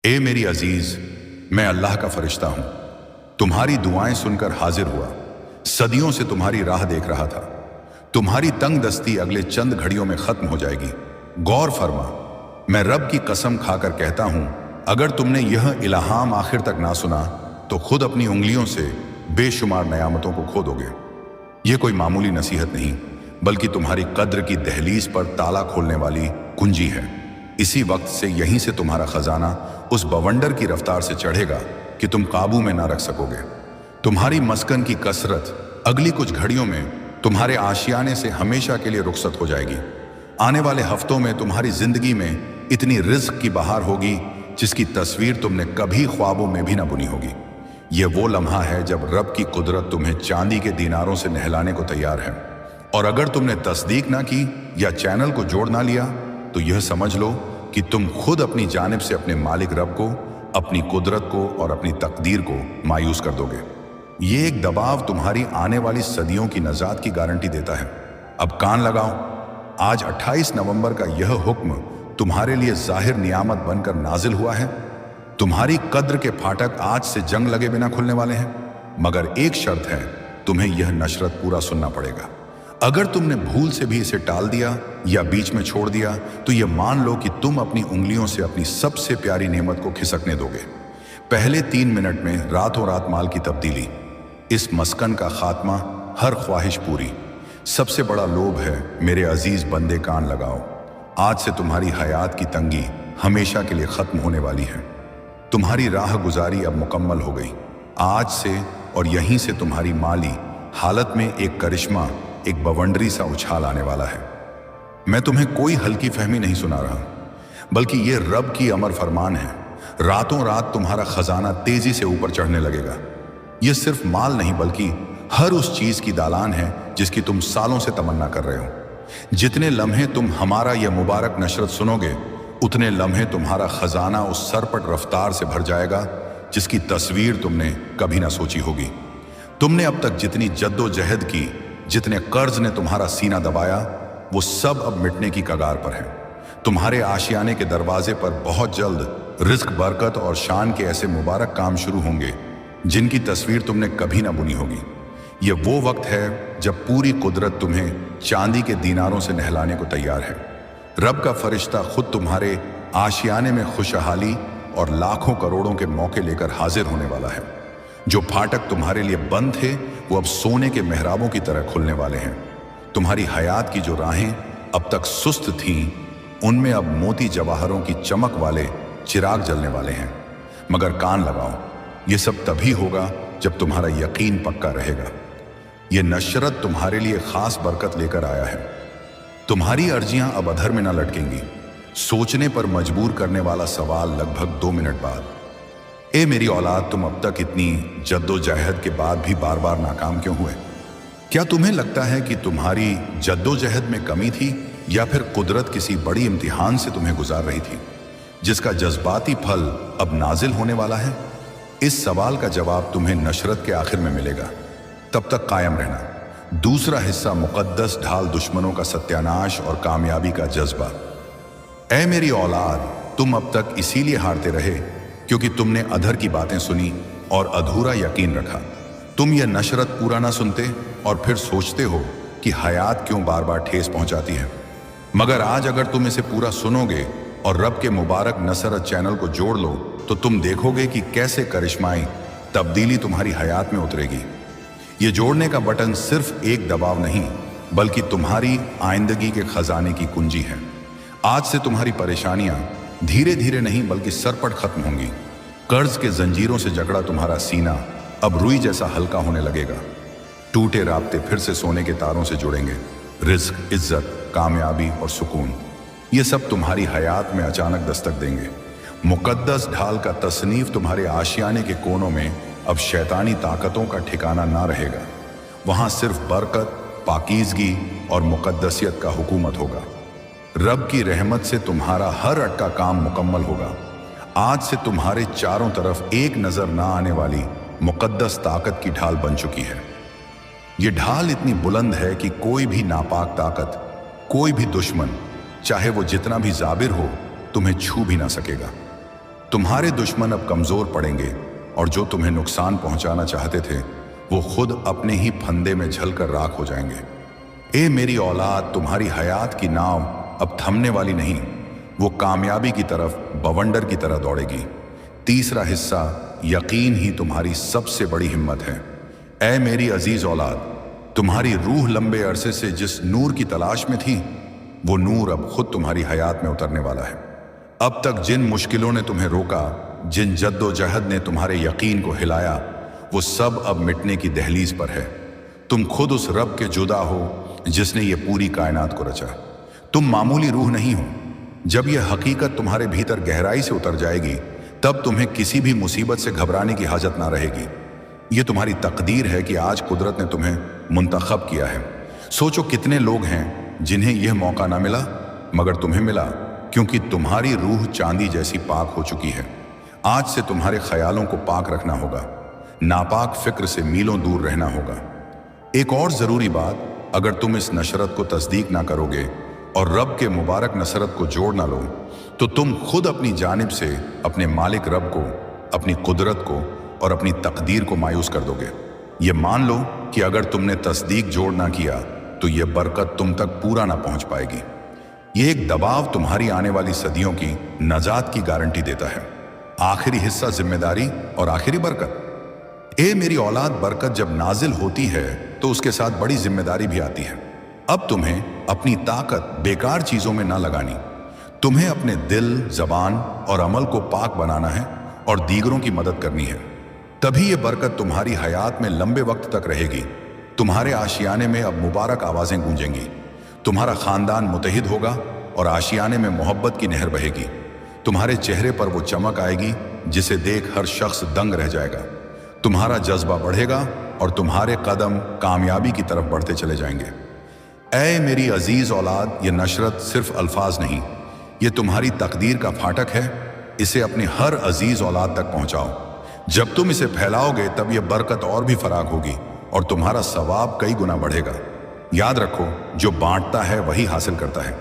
ए मेरी अजीज, मैं अल्लाह का फरिश्ता हूं। तुम्हारी दुआएं सुनकर हाजिर हुआ। सदियों से तुम्हारी राह देख रहा था। तुम्हारी तंग दस्ती अगले चंद घड़ियों में खत्म हो जाएगी। गौर फरमा, मैं रब की कसम खाकर कहता हूं, अगर तुमने यह इल्हाम आखिर तक ना सुना तो खुद अपनी उंगलियों से बेशुमार नियामतों को खो दोगे। यह कोई मामूली नसीहत नहीं, बल्कि तुम्हारी कद्र की दहलीज पर ताला खोलने वाली कुंजी है। इसी वक्त से यहीं से तुम्हारा खजाना उस बवंडर की रफ्तार से चढ़ेगा कि तुम काबू में ना रख सकोगे। तुम्हारी मस्कन की कसरत अगली कुछ घड़ियों में तुम्हारे आशियाने से हमेशा के लिए रुखसत हो जाएगी। आने वाले हफ्तों में तुम्हारी जिंदगी में इतनी रिज्क की बहार होगी जिसकी तस्वीर तुमने कभी ख्वाबों में भी ना बुनी होगी। यह वो लम्हा है जब रब की कुदरत तुम्हें चांदी के दीनारों से नहलाने को तैयार है। और अगर तुमने तस्दीक ना की या चैनल को जोड़ ना लिया तो यह समझ लो कि तुम खुद अपनी जानिब से अपने मालिक रब को, अपनी कुदरत को और अपनी तकदीर को मायूस कर दोगे। ये एक दबाव तुम्हारी आने वाली सदियों की नजात की गारंटी देता है। अब कान लगाओ, आज 28 नवंबर का यह हुक्म तुम्हारे लिए जाहिर नियामत बनकर नाजिल हुआ है। तुम्हारी कद्र के फाटक आज से जंग लगे बिना खुलने वाले हैं, मगर एक शर्त है, तुम्हें यह नशरत पूरा सुनना पड़ेगा। अगर तुमने भूल से भी इसे टाल दिया या बीच में छोड़ दिया तो यह मान लो कि तुम अपनी उंगलियों से अपनी सबसे प्यारी नेमत को खिसकने दोगे। पहले 3 मिनट में रातों रात माल की तब्दीली, इस मस्कन का खात्मा, हर ख्वाहिश पूरी। सबसे बड़ा लोभ है, मेरे अजीज बंदे कान लगाओ, आज से तुम्हारी हयात की तंगी हमेशा के लिए खत्म होने वाली है। तुम्हारी राह गुजारी अब मुकम्मल हो गई। आज से और यहीं से तुम्हारी माली हालत में एक करिश्मा, एक बवंडरी सा उछाल आने वाला है। मैं तुम्हें कोई हल्की फहमी नहीं सुना रहा, बल्कि ये रब की अमर फरमान है। रातों रात तुम्हारा खजाना तेजी से ऊपर चढ़ने लगेगा। यह सिर्फ माल नहीं, बल्कि हर उस चीज की दालान है जिसकी तुम सालों से तमन्ना कर रहे हो। जितने लम्हे तुम हमारा यह मुबारक नशरत सुनोगे, उतने लम्हे तुम्हारा खजाना उस सरपट रफ्तार से भर जाएगा जिसकी तस्वीर तुमने कभी ना सोची होगी। तुमने अब तक जितनी जद्दोजहद की, जितने कर्ज ने तुम्हारा सीना दबाया, वो सब अब मिटने की कगार पर है। तुम्हारे आशियाने के दरवाजे पर बहुत जल्द रिज्क, बरकत और शान के ऐसे मुबारक काम शुरू होंगे जिनकी तस्वीर तुमने कभी ना बुनी होगी। ये वो वक्त है जब पूरी कुदरत तुम्हें चांदी के दीनारों से नहलाने को तैयार है। रब का फरिश्ता खुद तुम्हारे आशियाने में खुशहाली और लाखों करोड़ों के मौके लेकर हाजिर होने वाला है। जो फाटक तुम्हारे लिए बंद थे वो अब सोने के मेहराबों की तरह खुलने वाले हैं। तुम्हारी हयात की जो राहें अब तक सुस्त थीं, उनमें अब मोती जवाहरों की चमक वाले चिराग जलने वाले हैं। मगर कान लगाओ, ये सब तभी होगा जब तुम्हारा यकीन पक्का रहेगा। ये नशरत तुम्हारे लिए खास बरकत लेकर आया है। तुम्हारी अर्जियां अब अधर में ना लटकेंगी। सोचने पर मजबूर करने वाला सवाल लगभग 2 मिनट बाद, ए मेरी औलाद, तुम अब तक इतनी जद्दोजहद के बाद भी बार बार नाकाम क्यों हुए? क्या तुम्हें लगता है कि तुम्हारी जद्दोजहद में कमी थी, या फिर कुदरत किसी बड़ी इम्तिहान से तुम्हें गुजार रही थी जिसका जज्बाती फल अब नाजिल होने वाला है? इस सवाल का जवाब तुम्हें नशरत के आखिर में मिलेगा। तब तक कायम रहना। दूसरा हिस्सा, मुकद्दस ढाल दुश्मनों का सत्यानाश और कामयाबी का जज्बा। ऐ मेरी औलाद, तुम अब तक इसीलिए हारते रहे क्योंकि तुमने अधर की बातें सुनी और अधूरा यकीन रखा। तुम यह नशरत पूरा ना सुनते और फिर सोचते हो कि हयात क्यों बार बार ठेस पहुंचाती है। मगर आज अगर तुम इसे पूरा सुनोगे और रब के मुबारक नसरत चैनल को जोड़ लो तो तुम देखोगे कि कैसे करिश्माई तब्दीली तुम्हारी हयात में उतरेगी। ये जोड़ने का बटन सिर्फ एक दबाव नहीं, बल्कि तुम्हारी आइंदगी के खजाने की कुंजी है। आज से तुम्हारी परेशानियां धीरे धीरे नहीं बल्कि सरपट खत्म होंगी। कर्ज के जंजीरों से जकड़ा तुम्हारा सीना अब रुई जैसा हल्का होने लगेगा। टूटे राब्ते फिर से सोने के तारों से जुड़ेंगे। रिज्क, इज्जत, कामयाबी और सुकून, ये सब तुम्हारी हयात में अचानक दस्तक देंगे। मुकद्दस ढाल का तसनीफ तुम्हारे आशियाने के कोनों में अब शैतानी ताकतों का ठिकाना ना रहेगा। वहां सिर्फ बरकत, पाकीज़गी और मुकद्दसियत का हुकूमत होगा। रब की रहमत से तुम्हारा हर अटका काम मुकम्मल होगा। आज से तुम्हारे चारों तरफ एक नजर ना आने वाली मुकद्दस ताकत की ढाल बन चुकी है। ये ढाल इतनी बुलंद है कि कोई भी नापाक ताकत, कोई भी दुश्मन, चाहे वो जितना भी जाबिर हो, तुम्हें छू भी ना सकेगा। तुम्हारे दुश्मन अब कमजोर पड़ेंगे और जो तुम्हें नुकसान पहुंचाना चाहते थे वो खुद अपने ही फंदे में झलकर राख हो जाएंगे। ए मेरी औलाद, तुम्हारी हयात की नाव अब थमने वाली नहीं, वो कामयाबी की तरफ बवंडर की तरह दौड़ेगी। तीसरा हिस्सा, यकीन ही तुम्हारी सबसे बड़ी हिम्मत है। ऐ मेरी अजीज औलाद, तुम्हारी रूह लंबे अरसे से जिस नूर की तलाश में थी वो नूर अब खुद तुम्हारी हयात में उतरने वाला है। अब तक जिन मुश्किलों ने तुम्हें रोका, जिन जद्दोजहद ने तुम्हारे यकीन को हिलाया, वो सब अब मिटने की दहलीज पर है। तुम खुद उस रब के जुदा हो जिसने ये पूरी कायनात को रचा। तुम मामूली रूह नहीं हो। जब यह हकीकत तुम्हारे भीतर गहराई से उतर जाएगी तब तुम्हें किसी भी मुसीबत से घबराने की हाजत ना रहेगी। ये तुम्हारी तकदीर है कि आज कुदरत ने तुम्हें मुंतखब किया है। सोचो कितने लोग हैं जिन्हें यह मौका ना मिला, मगर तुम्हें मिला क्योंकि तुम्हारी रूह चांदी जैसी पाक हो चुकी है। आज से तुम्हारे ख्यालों को पाक रखना होगा, नापाक फिक्र से मीलों दूर रहना होगा। एक और ज़रूरी बात, अगर तुम इस नशरत को तस्दीक ना करोगे और रब के मुबारक नसरत को जोड़ ना लो तो तुम खुद अपनी जानिब से अपने मालिक रब को, अपनी कुदरत को और अपनी तकदीर को मायूस कर दोगे। ये मान लो कि अगर तुमने तस्दीक जोड़ ना किया तो ये बरकत तुम तक पूरा ना पहुंच पाएगी। ये एक दबाव तुम्हारी आने वाली सदियों की नजात की गारंटी देता है। आखिरी हिस्सा, जिम्मेदारी और आखिरी बरकत। ए मेरी औलाद, बरकत जब नाजिल होती है तो उसके साथ बड़ी जिम्मेदारी भी आती है। अब तुम्हें अपनी ताकत बेकार चीजों में ना लगानी। तुम्हें अपने दिल, जबान और अमल को पाक बनाना है और दीगरों की मदद करनी है। तभी ये बरकत तुम्हारी हयात में लंबे वक्त तक रहेगी। तुम्हारे आशियाने में अब मुबारक आवाजें गूंजेंगी। तुम्हारा खानदान मुतहिद होगा और आशियाने में मोहब्बत की नहर बहेगी। तुम्हारे चेहरे पर वो चमक आएगी जिसे देख हर शख्स दंग रह जाएगा। तुम्हारा जज्बा बढ़ेगा और तुम्हारे कदम कामयाबी की तरफ बढ़ते चले जाएंगे। ऐ मेरी अजीज औलाद, ये नशरत सिर्फ अल्फाज नहीं, ये तुम्हारी तकदीर का फाटक है। इसे अपने हर अजीज औलाद तक पहुंचाओ। जब तुम इसे फैलाओगे तब यह बरकत और भी फराग होगी और तुम्हारा सवाब कई गुना बढ़ेगा। याद रखो, जो बांटता है वही हासिल करता है।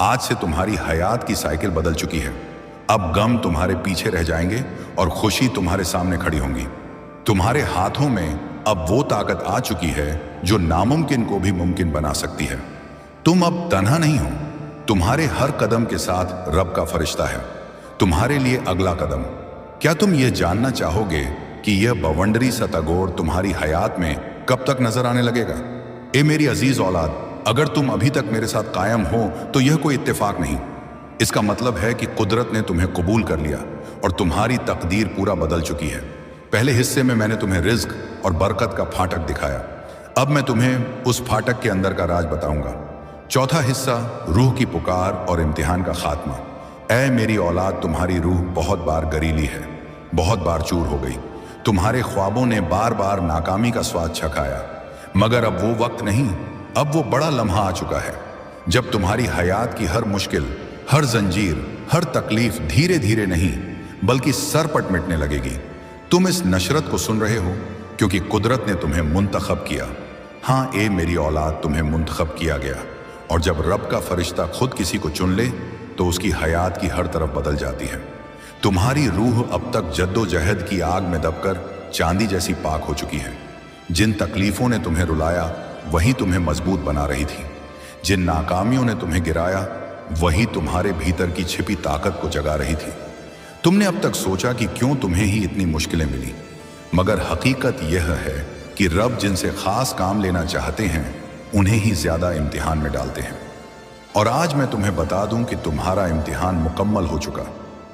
आज से तुम्हारी हयात की साइकिल बदल चुकी है। अब गम तुम्हारे पीछे रह जाएंगे और खुशी तुम्हारे सामने खड़ी होंगी। तुम्हारे हाथों में अब वो ताकत आ चुकी है जो नामुमकिन को भी मुमकिन बना सकती है। तुम अब तन्हा नहीं हो। तुम्हारे हर कदम के साथ रब का फरिश्ता है। तुम्हारे लिए अगला कदम। क्या तुम ये जानना चाहोगे कि यह बवंडरी सा तगोर तुम्हारी हयात में कब तक नजर आने लगेगा? ए मेरी अजीज औलाद, अगर तुम अभी तक मेरे साथ कायम हो तो यह कोई इत्तेफाक नहीं। इसका मतलब है कि कुदरत ने तुम्हें कबूल कर लिया और तुम्हारी तकदीर पूरा बदल चुकी है। पहले हिस्से में मैंने तुम्हें रिज्क और बरकत का फाटक दिखाया। अब मैं तुम्हें उस फाटक के अंदर का राज बताऊंगा। चौथा हिस्सा, रूह की पुकार और इम्तिहान का खात्मा। ऐ मेरी औलाद, तुम्हारी रूह बहुत बार गरीली है, बहुत बार चूर हो गई। तुम्हारे ख्वाबों ने बार बार नाकामी का स्वाद चखाया, मगर अब वो वक्त नहीं, अब वो बड़ा लम्हा आ चुका है जब तुम्हारी हयात की हर मुश्किल, हर जंजीर, हर तकलीफ धीरे धीरे नहीं बल्कि सरपट मिटने लगेगी। तुम इस नशरत को सुन रहे हो क्योंकि कुदरत ने तुम्हें मुंतखब किया। हाँ ए मेरी औलाद, तुम्हें मुंतखब किया गया। और जब रब का फरिश्ता खुद किसी को चुन ले तो उसकी हयात की हर तरफ बदल जाती है। तुम्हारी रूह अब तक जद्दोजहद की आग में दबकर चांदी जैसी पाक हो चुकी है। जिन तकलीफों ने तुम्हें रुलाया वही तुम्हें मजबूत बना रही थी। जिन नाकामियों ने तुम्हें गिराया वही तुम्हारे भीतर की छिपी ताकत को जगा रही थी। तुमने अब तक सोचा कि क्यों तुम्हें ही इतनी मुश्किलें मिली, मगर हकीकत यह है कि रब जिनसे खास काम लेना चाहते हैं उन्हें ही ज्यादा इम्तिहान में डालते हैं। और आज मैं तुम्हें बता दूं कि तुम्हारा इम्तिहान मुकम्मल हो चुका।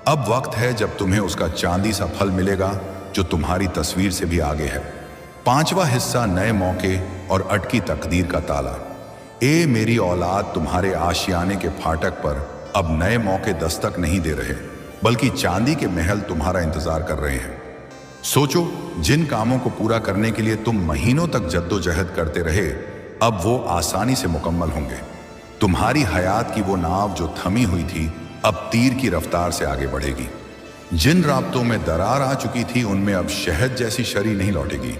अब वक्त है जब तुम्हें उसका चांदी सा फल मिलेगा जो तुम्हारी तस्वीर से भी आगे है। पांचवा हिस्सा, नए मौके और अटकी तकदीर का ताला। ए मेरी औलाद, तुम्हारे आशियाने के फाटक पर अब नए मौके दस्तक नहीं दे रहे, बल्कि चांदी के महल तुम्हारा इंतजार कर रहे हैं। सोचो, जिन कामों को पूरा करने के लिए तुम महीनों तक जद्दोजहद करते रहे, अब वो आसानी से मुकम्मल होंगे। तुम्हारी हयात की वो नाव जो थमी हुई थी अब तीर की रफ्तार से आगे बढ़ेगी। जिन राब्तों में दरार आ चुकी थी उनमें अब शहद जैसी शरी नहीं लौटेगी।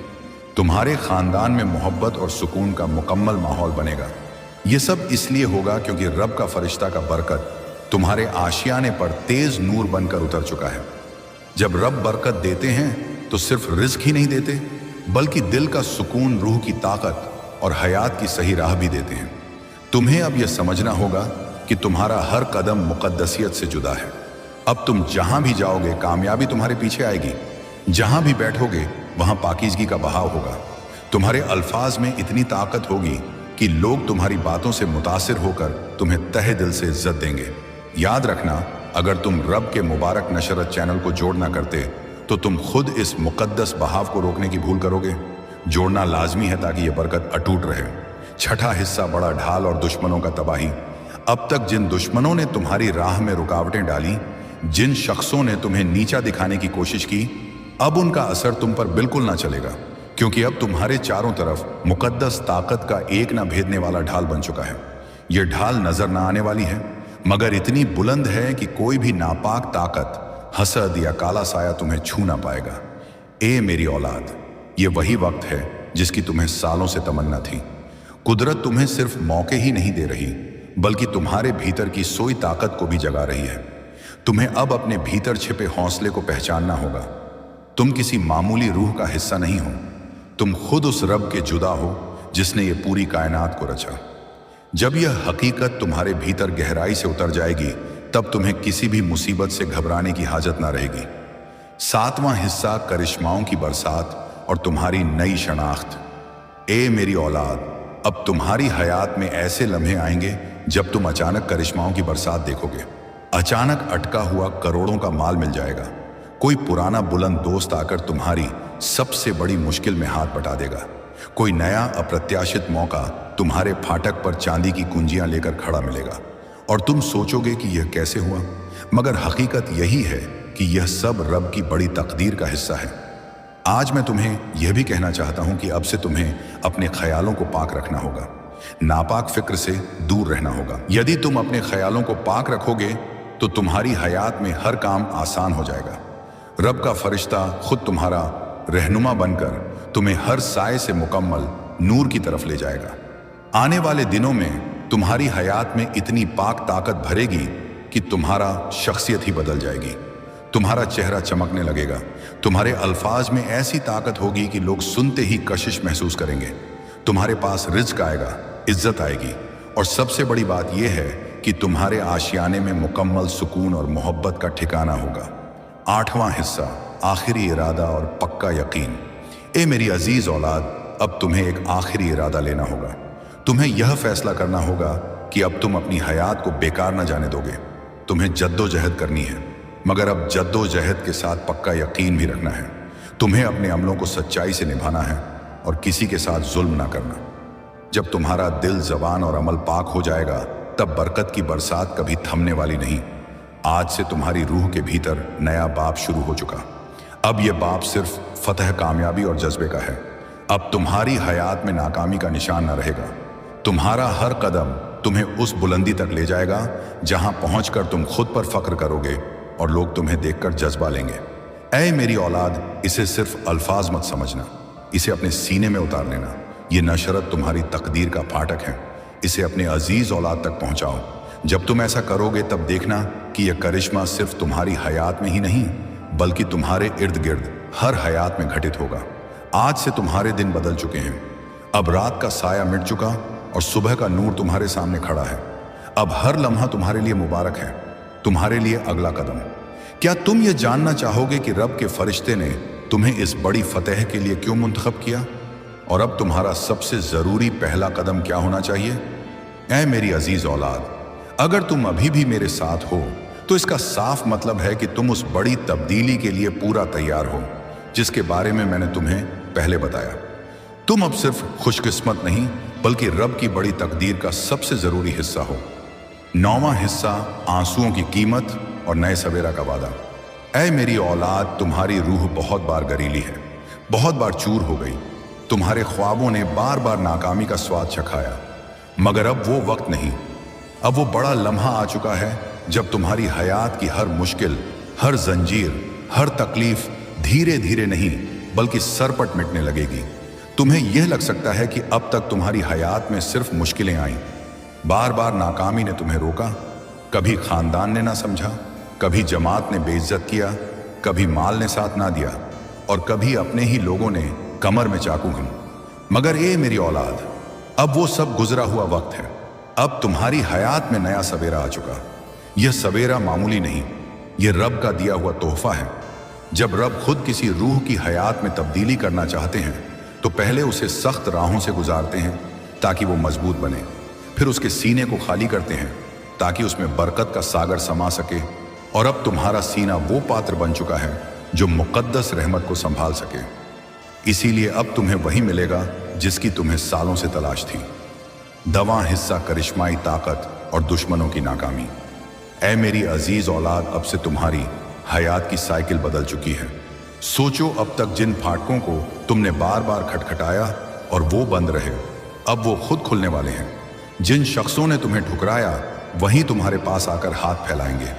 तुम्हारे खानदान में मोहब्बत और सुकून का मुकम्मल माहौल बनेगा। ये सब इसलिए होगा क्योंकि रब का फरिश्ता का बरकत तुम्हारे आशियाने पर तेज नूर बनकर उतर चुका है। जब रब बरकत देते हैं तो सिर्फ रिज्क ही नहीं देते, बल्कि दिल का सुकून, रूह की ताकत और हयात की सही राह भी देते हैं। तुम्हें अब यह समझना होगा कि तुम्हारा हर कदम मुकद्दसियत से जुदा है। अब तुम जहां भी जाओगे कामयाबी तुम्हारे पीछे आएगी, जहां भी बैठोगे वहां पाकीज़गी का बहाव होगा। तुम्हारे अल्फाज में इतनी ताकत होगी कि लोग तुम्हारी बातों से मुतासिर होकर तुम्हें तहे दिल से इज्जत देंगे। याद रखना, अगर तुम रब के मुबारक नशरत चैनल को जोड़ ना करते तो तुम खुद इस मुकद्दस बहाव को रोकने की भूल करोगे। जोड़ना लाजमी है ताकि यह बरकत अटूट रहे। छठा हिस्सा, बड़ा ढाल और दुश्मनों का तबाही। अब तक जिन दुश्मनों ने तुम्हारी राह में रुकावटें डाली, जिन शख्सों ने तुम्हें नीचा दिखाने की कोशिश की, अब उनका असर तुम पर बिल्कुल ना चलेगा, क्योंकि अब तुम्हारे चारों तरफ मुकद्दस ताकत का एक ना भेदने वाला ढाल बन चुका है। यह ढाल नजर ना आने वाली है, मगर इतनी बुलंद है कि कोई भी नापाक ताकत, हसद या काला साया तुम्हें छू ना पाएगा। ए मेरी औलाद, ये वही वक्त है जिसकी तुम्हें सालों से तमन्ना थी। कुदरत तुम्हें सिर्फ मौके ही नहीं दे रही, बल्कि तुम्हारे भीतर की सोई ताकत को भी जगा रही है। तुम्हें अब अपने भीतर छिपे हौसले को पहचानना होगा। तुम किसी मामूली रूह का हिस्सा नहीं हो, तुम खुद उस रब के जुदा हो जिसने ये पूरी कायनात को रचा। जब यह हकीकत तुम्हारे भीतर गहराई से उतर जाएगी, तब तुम्हें किसी भी मुसीबत से घबराने की हाजत ना रहेगी। सातवां हिस्सा, करिश्माओं की बरसात और तुम्हारी नई शनाख्त। ए मेरी औलाद, अब तुम्हारी हयात में ऐसे लम्हे आएंगे जब तुम अचानक करिश्माओं की बरसात देखोगे। अचानक अटका हुआ करोड़ों का माल मिल जाएगा। कोई पुराना बुलंद दोस्त आकर तुम्हारी सबसे बड़ी मुश्किल में हाथ बटा देगा। कोई नया अप्रत्याशित मौका तुम्हारे फाटक पर चांदी की कुंजियां लेकर खड़ा मिलेगा और तुम सोचोगे कि यह कैसे हुआ, मगर हकीकत यही है कि यह सब रब की बड़ी तकदीर का हिस्सा है। आज मैं तुम्हें यह भी कहना चाहता हूं कि अब से तुम्हें अपने ख्यालों को पाक रखना होगा, नापाक फिक्र से दूर रहना होगा। यदि तुम अपने ख्यालों को पाक रखोगे तो तुम्हारी हयात में हर काम आसान हो जाएगा। रब का फरिश्ता खुद तुम्हारा रहनुमा बनकर तुम्हें हर साए से मुकम्मल नूर की तरफ ले जाएगा। आने वाले दिनों में तुम्हारी हयात में इतनी पाक ताकत भरेगी कि तुम्हारा शख्सियत ही बदल जाएगी। तुम्हारा चेहरा चमकने लगेगा। तुम्हारे अल्फाज में ऐसी ताकत होगी कि लोग सुनते ही कशिश महसूस करेंगे। तुम्हारे पास रिज्क आएगा, इज्जत आएगी, और सबसे बड़ी बात यह है कि तुम्हारे आशियाने में मुकम्मल सुकून और मोहब्बत का ठिकाना होगा। आठवां हिस्सा, आखिरी इरादा और पक्का यकीन। ए मेरी अजीज औलाद, अब तुम्हें एक आखिरी इरादा लेना होगा। तुम्हें यह फैसला करना होगा कि अब तुम अपनी हयात को बेकार न जाने दोगे। तुम्हें जद्दोजहद करनी है, मगर अब जद्दोजहद के साथ पक्का यकीन भी रखना है। तुम्हें अपने अमलों को सच्चाई से निभाना है और किसी के साथ जुल्म ना करना। जब तुम्हारा दिल, जबान और अमल पाक हो जाएगा, तब बरकत की बरसात कभी थमने वाली नहीं। आज से तुम्हारी रूह के भीतर नया बाब शुरू हो चुका। अब यह बाब सिर्फ फतह, कामयाबी और जज्बे का है। अब तुम्हारी हयात में नाकामी का निशान न रहेगा। तुम्हारा हर कदम तुम्हें उस बुलंदी तक ले जाएगा जहां पहुंचकर तुम खुद पर फख्र करोगे और लोग तुम्हें देखकर जज्बा लेंगे। ऐ मेरी औलाद, इसे सिर्फ अल्फाज मत समझना, इसे अपने सीने में उतार लेना। ये नशरत तुम्हारी तकदीर का फाटक है। इसे अपने अजीज औलाद तक पहुंचाओ। जब तुम ऐसा करोगे तब देखना कि यह करिश्मा सिर्फ तुम्हारी हयात में ही नहीं, बल्कि तुम्हारे इर्द गिर्द हर हयात में घटित होगा। आज से तुम्हारे दिन बदल चुके हैं। अब रात का साया मिट चुका और सुबह का नूर तुम्हारे सामने खड़ा है। अब हर लम्हा तुम्हारे लिए मुबारक है, तुम्हारे लिए अगला कदम। क्या तुम ये जानना चाहोगे कि रब के फरिश्ते ने तुम्हें इस बड़ी फतह के लिए क्यों मुंतखब किया, और अब तुम्हारा सबसे जरूरी पहला कदम क्या होना चाहिए? ऐ मेरी अजीज औलाद, अगर तुम अभी भी मेरे साथ हो तो इसका साफ मतलब है कि तुम उस बड़ी तब्दीली के लिए पूरा तैयार हो जिसके बारे में मैंने तुम्हें पहले बताया। तुम अब सिर्फ खुशकिस्मत नहीं, बल्कि रब की बड़ी तकदीर का सबसे जरूरी हिस्सा हो। नौवां हिस्सा, आंसुओं की कीमत और नए सवेरा का वादा। ऐ मेरी औलाद, तुम्हारी रूह बहुत बार गरीली है, बहुत बार चूर हो गई। तुम्हारे ख्वाबों ने बार बार नाकामी का स्वाद चखाया, मगर अब वो वक्त नहीं। अब वो बड़ा लम्हा आ चुका है जब तुम्हारी हयात की हर मुश्किल, हर जंजीर, हर तकलीफ धीरे धीरे नहीं बल्कि सरपट मिटने लगेगी। तुम्हें यह लग सकता है कि अब तक तुम्हारी हयात में सिर्फ मुश्किलें आईं, बार बार नाकामी ने तुम्हें रोका। कभी खानदान ने ना समझा, कभी जमात ने बेइज्जत किया, कभी माल ने साथ ना दिया और कभी अपने ही लोगों ने कमर में चाकू घुन। मगर ए मेरी औलाद, अब वो सब गुजरा हुआ वक्त है। अब तुम्हारी हयात में नया सवेरा आ चुका। यह सवेरा मामूली नहीं, यह रब का दिया हुआ तोहफा है। जब रब खुद किसी रूह की हयात में तब्दीली करना चाहते हैं तो पहले उसे सख्त राहों से गुजारते हैं ताकि वो मजबूत बने। फिर उसके सीने को खाली करते हैं ताकि उसमें बरकत का सागर समा सके। और अब तुम्हारा सीना वो पात्र बन चुका है जो मुकद्दस रहमत को संभाल सके। इसीलिए अब तुम्हें वही मिलेगा जिसकी तुम्हें सालों से तलाश थी। दवा, हिस्सा, करिश्माई ताकत और दुश्मनों की नाकामी। ऐ मेरी अजीज औलाद, अब से तुम्हारी हयात की साइकिल बदल चुकी है। सोचो, अब तक जिन फाटकों को तुमने बार बार खटखटाया और वो बंद रहे, अब वो खुद खुलने वाले हैं। जिन शख्सों ने तुम्हें ठुकराया वही तुम्हारे पास आकर हाथ फैलाएंगे।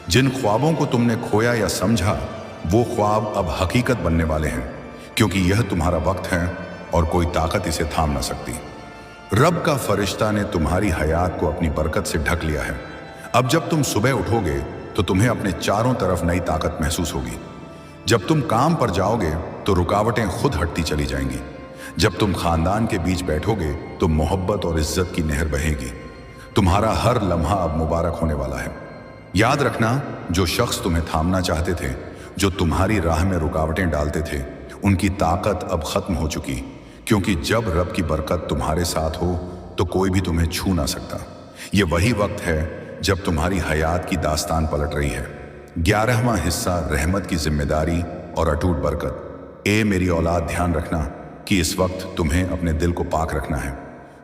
जिन ख्वाबों को तुमने खोया या समझा वो ख्वाब अब हकीकत बनने वाले हैं, क्योंकि यह तुम्हारा वक्त है और कोई ताकत इसे थाम ना सकती। रब का फरिश्ता ने तुम्हारी हयात को अपनी बरकत से ढक लिया है। अब जब तुम सुबह उठोगे तो तुम्हें अपने चारों तरफ नई ताकत महसूस होगी। जब तुम काम पर जाओगे तो रुकावटें खुद हटती चली जाएंगी। जब तुम खानदान के बीच बैठोगे तो मोहब्बत और इज्जत की नहर बहेगी। तुम्हारा हर लम्हा अब मुबारक होने वाला है। याद रखना, जो शख्स तुम्हें थामना चाहते थे, जो तुम्हारी राह में रुकावटें डालते थे, उनकी ताकत अब खत्म हो चुकी, क्योंकि जब रब की बरकत तुम्हारे साथ हो तो कोई भी तुम्हें छू ना सकता। ये वही वक्त है जब तुम्हारी हयात की दास्तान पलट रही है। 11वां हिस्सा, रहमत की जिम्मेदारी और अटूट बरकत। ए मेरी औलाद, ध्यान रखना कि इस वक्त तुम्हें अपने दिल को पाक रखना है।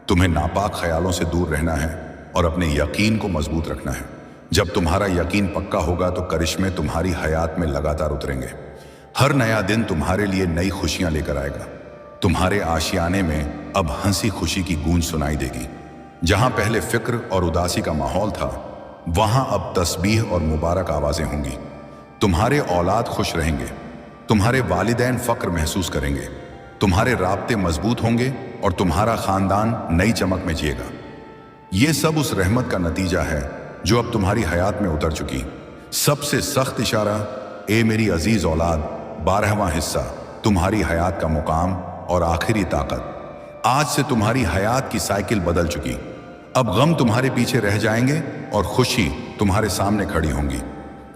तुम्हें नापाक ख्यालों से दूर रहना है और अपने यकीन को मजबूत रखना है। जब तुम्हारा यकीन पक्का होगा तो करिश्मे तुम्हारी हयात में लगातार उतरेंगे। हर नया दिन तुम्हारे लिए नई खुशियां लेकर आएगा। तुम्हारे आशियाने में अब हंसी खुशी की गूंज सुनाई देगी। जहां पहले फिक्र और उदासी का माहौल था, वहां अब तस्बीह और मुबारक आवाजें होंगी। तुम्हारे औलाद खुश रहेंगे, तुम्हारे वालिदैन फक्र महसूस करेंगे, तुम्हारे राब्ते मजबूत होंगे और तुम्हारा खानदान नई चमक में जिएगा। ये सब उस रहमत का नतीजा है जो अब तुम्हारी हयात में उतर चुकी। सबसे सख्त इशारा, ए मेरी अजीज औलाद, 12वां हिस्सा, तुम्हारी हयात का मुकाम और आखिरी ताकत। आज से तुम्हारी हयात की साइकिल बदल चुकी। अब गम तुम्हारे पीछे रह जाएंगे और खुशी तुम्हारे सामने खड़ी होंगी।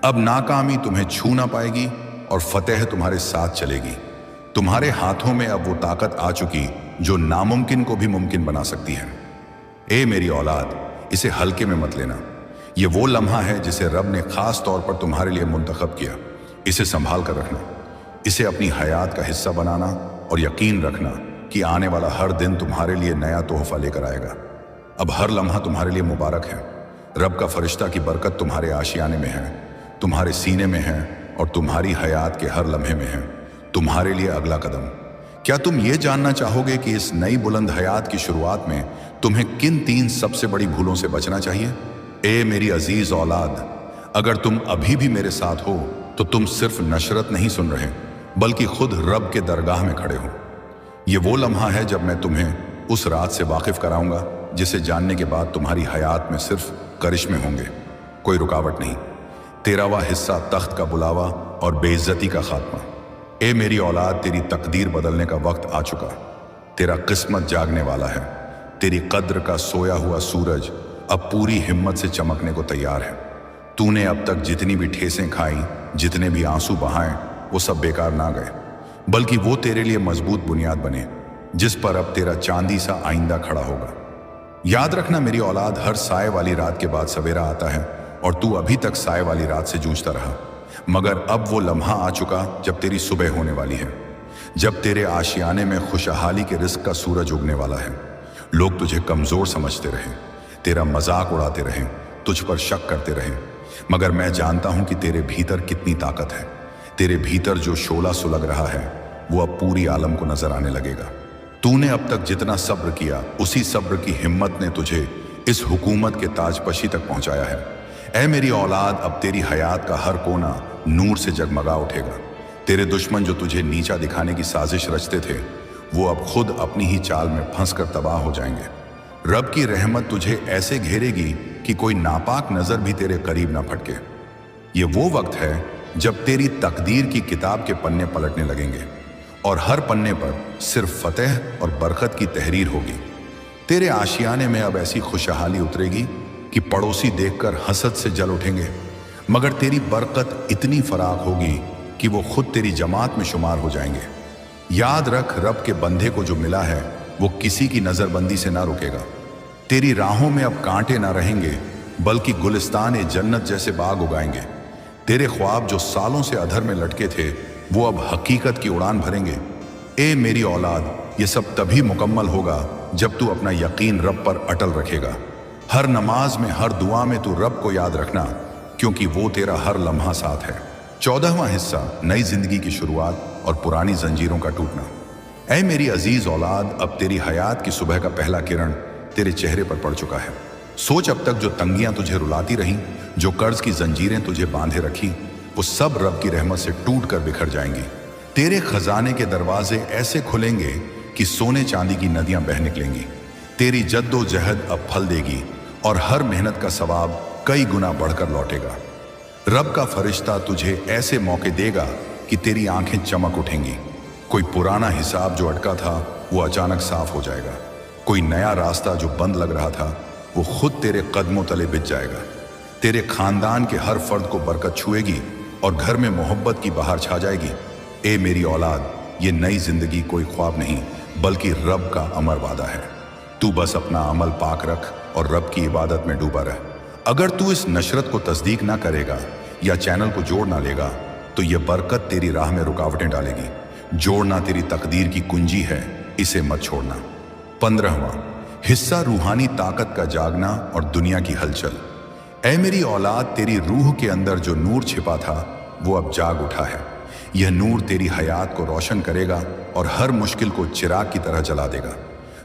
अब नाकामी तुम्हें छू ना पाएगी और फतेह तुम्हारे साथ चलेगी। तुम्हारे हाथों में अब वो ताकत आ चुकी जो नामुमकिन को भी मुमकिन बना सकती है। ए मेरी औलाद, इसे हल्के में मत लेना। ये वो लम्हा है जिसे रब ने खास तौर पर तुम्हारे लिए मुंतखब किया। इसे संभाल कर रखना, इसे अपनी हयात का हिस्सा बनाना और यकीन रखना कि आने वाला हर दिन तुम्हारे लिए नया तोहफा लेकर आएगा। अब हर लम्हा तुम्हारे लिए मुबारक है। रब का फरिश्ता की बरकत तुम्हारे आशियाने में है, तुम्हारे सीने में है और तुम्हारी हयात के हर लम्हे में है। तुम्हारे लिए अगला कदम। क्या तुम ये जानना चाहोगे कि इस नई बुलंद हयात की शुरुआत में तुम्हें किन 3 सबसे बड़ी भूलों से बचना चाहिए? ए मेरी अजीज औलाद, अगर तुम अभी भी मेरे साथ हो तो तुम सिर्फ नशरत नहीं सुन रहे, बल्कि खुद रब के दरगाह में खड़े हो। ये वो लम्हा है जब मैं तुम्हें उस रात से वाकिफ कराऊंगा जिसे जानने के बाद तुम्हारी हयात में सिर्फ करिश्मे होंगे, कोई रुकावट नहीं। 13वां हिस्सा, तख्त का बुलावा और बेइज्जती का खात्मा। ए मेरी औलाद, तेरी तकदीर बदलने का वक्त आ चुका। तेरा किस्मत जागने वाला है। तेरी कद्र का सोया हुआ सूरज अब पूरी हिम्मत से चमकने को तैयार है। तूने अब तक जितनी भी ठेसें खाई, जितने भी आंसू बहाए, वो सब बेकार ना गए, बल्कि वो तेरे लिए मजबूत बुनियाद बने जिस पर अब तेरा चांदी सा आइंदा खड़ा होगा। याद रखना मेरी औलाद, हर साए वाली रात के बाद सवेरा आता है और तू अभी तक साए वाली रात से जूझता रहा। मगर अब वो लम्हा आ चुका जब तेरी सुबह होने वाली है, जब तेरे आशियाने में खुशहाली के रिस्क का सूरज उगने वाला है। लोग तुझे कमजोर समझते रहे, तेरा मजाक उड़ाते रहे, तुझ पर शक करते रहे, मगर मैं जानता हूं कि तेरे भीतर कितनी ताकत है। तेरे भीतर जो शोला सुलग रहा है वो अब पूरी आलम को नजर आने लगेगा। तूने अब तक जितना सब्र किया, उसी सब्र की हिम्मत ने तुझे इस हुकूमत के ताजपशी तक पहुंचाया है। ऐ मेरी औलाद, अब तेरी हयात का हर कोना नूर से जगमगा उठेगा। तेरे दुश्मन जो तुझे नीचा दिखाने की साजिश रचते थे, वो अब खुद अपनी ही चाल में फंसकर तबाह हो जाएंगे। रब की रहमत तुझे ऐसे घेरेगी कि कोई नापाक नजर भी तेरे करीब ना फटके। ये वो वक्त है जब तेरी तकदीर की किताब के पन्ने पलटने लगेंगे और हर पन्ने पर सिर्फ फतेह और बरकत की तहरीर होगी। तेरे आशियाने में अब ऐसी खुशहाली उतरेगी कि पड़ोसी देखकर हसद से जल उठेंगे, मगर तेरी बरकत इतनी फराख होगी कि वो खुद तेरी जमात में शुमार हो जाएंगे। याद रख, रब के बंदे को जो मिला है वो किसी की नजरबंदी से ना रुकेगा। तेरी राहों में अब कांटे ना रहेंगे, बल्कि गुलिस्तान जन्नत जैसे बाग उगाएंगे। तेरे ख्वाब जो सालों से अधर में लटके थे वो अब हकीकत की उड़ान भरेंगे। ए मेरी औलाद, ये सब तभी मुकम्मल होगा जब तू अपना यकीन रब पर अटल रखेगा। हर नमाज में, हर दुआ में तू रब को याद रखना, क्योंकि वो तेरा हर लम्हा साथ है। 14वां हिस्सा, नई जिंदगी की शुरुआत और पुरानी जंजीरों का टूटना। ऐ मेरी अजीज औलाद, अब तेरी हयात की सुबह का पहला किरण तेरे चेहरे पर पड़ चुका है। सोच, अब तक जो तंगियां तुझे रुलाती रहीं, जो कर्ज की जंजीरें तुझे बांधे रखी, वो सब रब की रहमत से टूट कर बिखर जाएंगी। तेरे खजाने के दरवाजे ऐसे खुलेंगे कि सोने चांदी की नदियां बह निकलेंगी। तेरी जद्दोजहद अब फल देगी और हर मेहनत का सवाब कई गुना बढ़कर लौटेगा। रब का फरिश्ता तुझे ऐसे मौके देगा कि तेरी आंखें चमक उठेंगी। कोई पुराना हिसाब जो अटका था वो अचानक साफ हो जाएगा। कोई नया रास्ता जो बंद लग रहा था वो खुद तेरे कदमों तले बिछ जाएगा। तेरे खानदान के हर फर्द को बरकत छुएगी और घर में मोहब्बत की बहार छा जाएगी। ए मेरी औलाद, ये नई जिंदगी कोई ख्वाब नहीं बल्कि रब का अमर वादा है। तू बस अपना अमल पाक रख और रब की इबादत में डूबा रह। अगर तू इस नशरत को तस्दीक ना करेगा या चैनल को जोड़ ना लेगा तो ये बरकत तेरी राह में रुकावटें डालेगी। जोड़ना तेरी तकदीर की कुंजी है, इसे मत छोड़ना। 15वां हिस्सा, रूहानी ताकत का जागना और दुनिया की हलचल। ऐ मेरी औलाद, तेरी रूह के अंदर जो नूर छिपा था वो अब जाग उठा है। यह नूर तेरी हयात को रोशन करेगा और हर मुश्किल को चिराग की तरह जला देगा।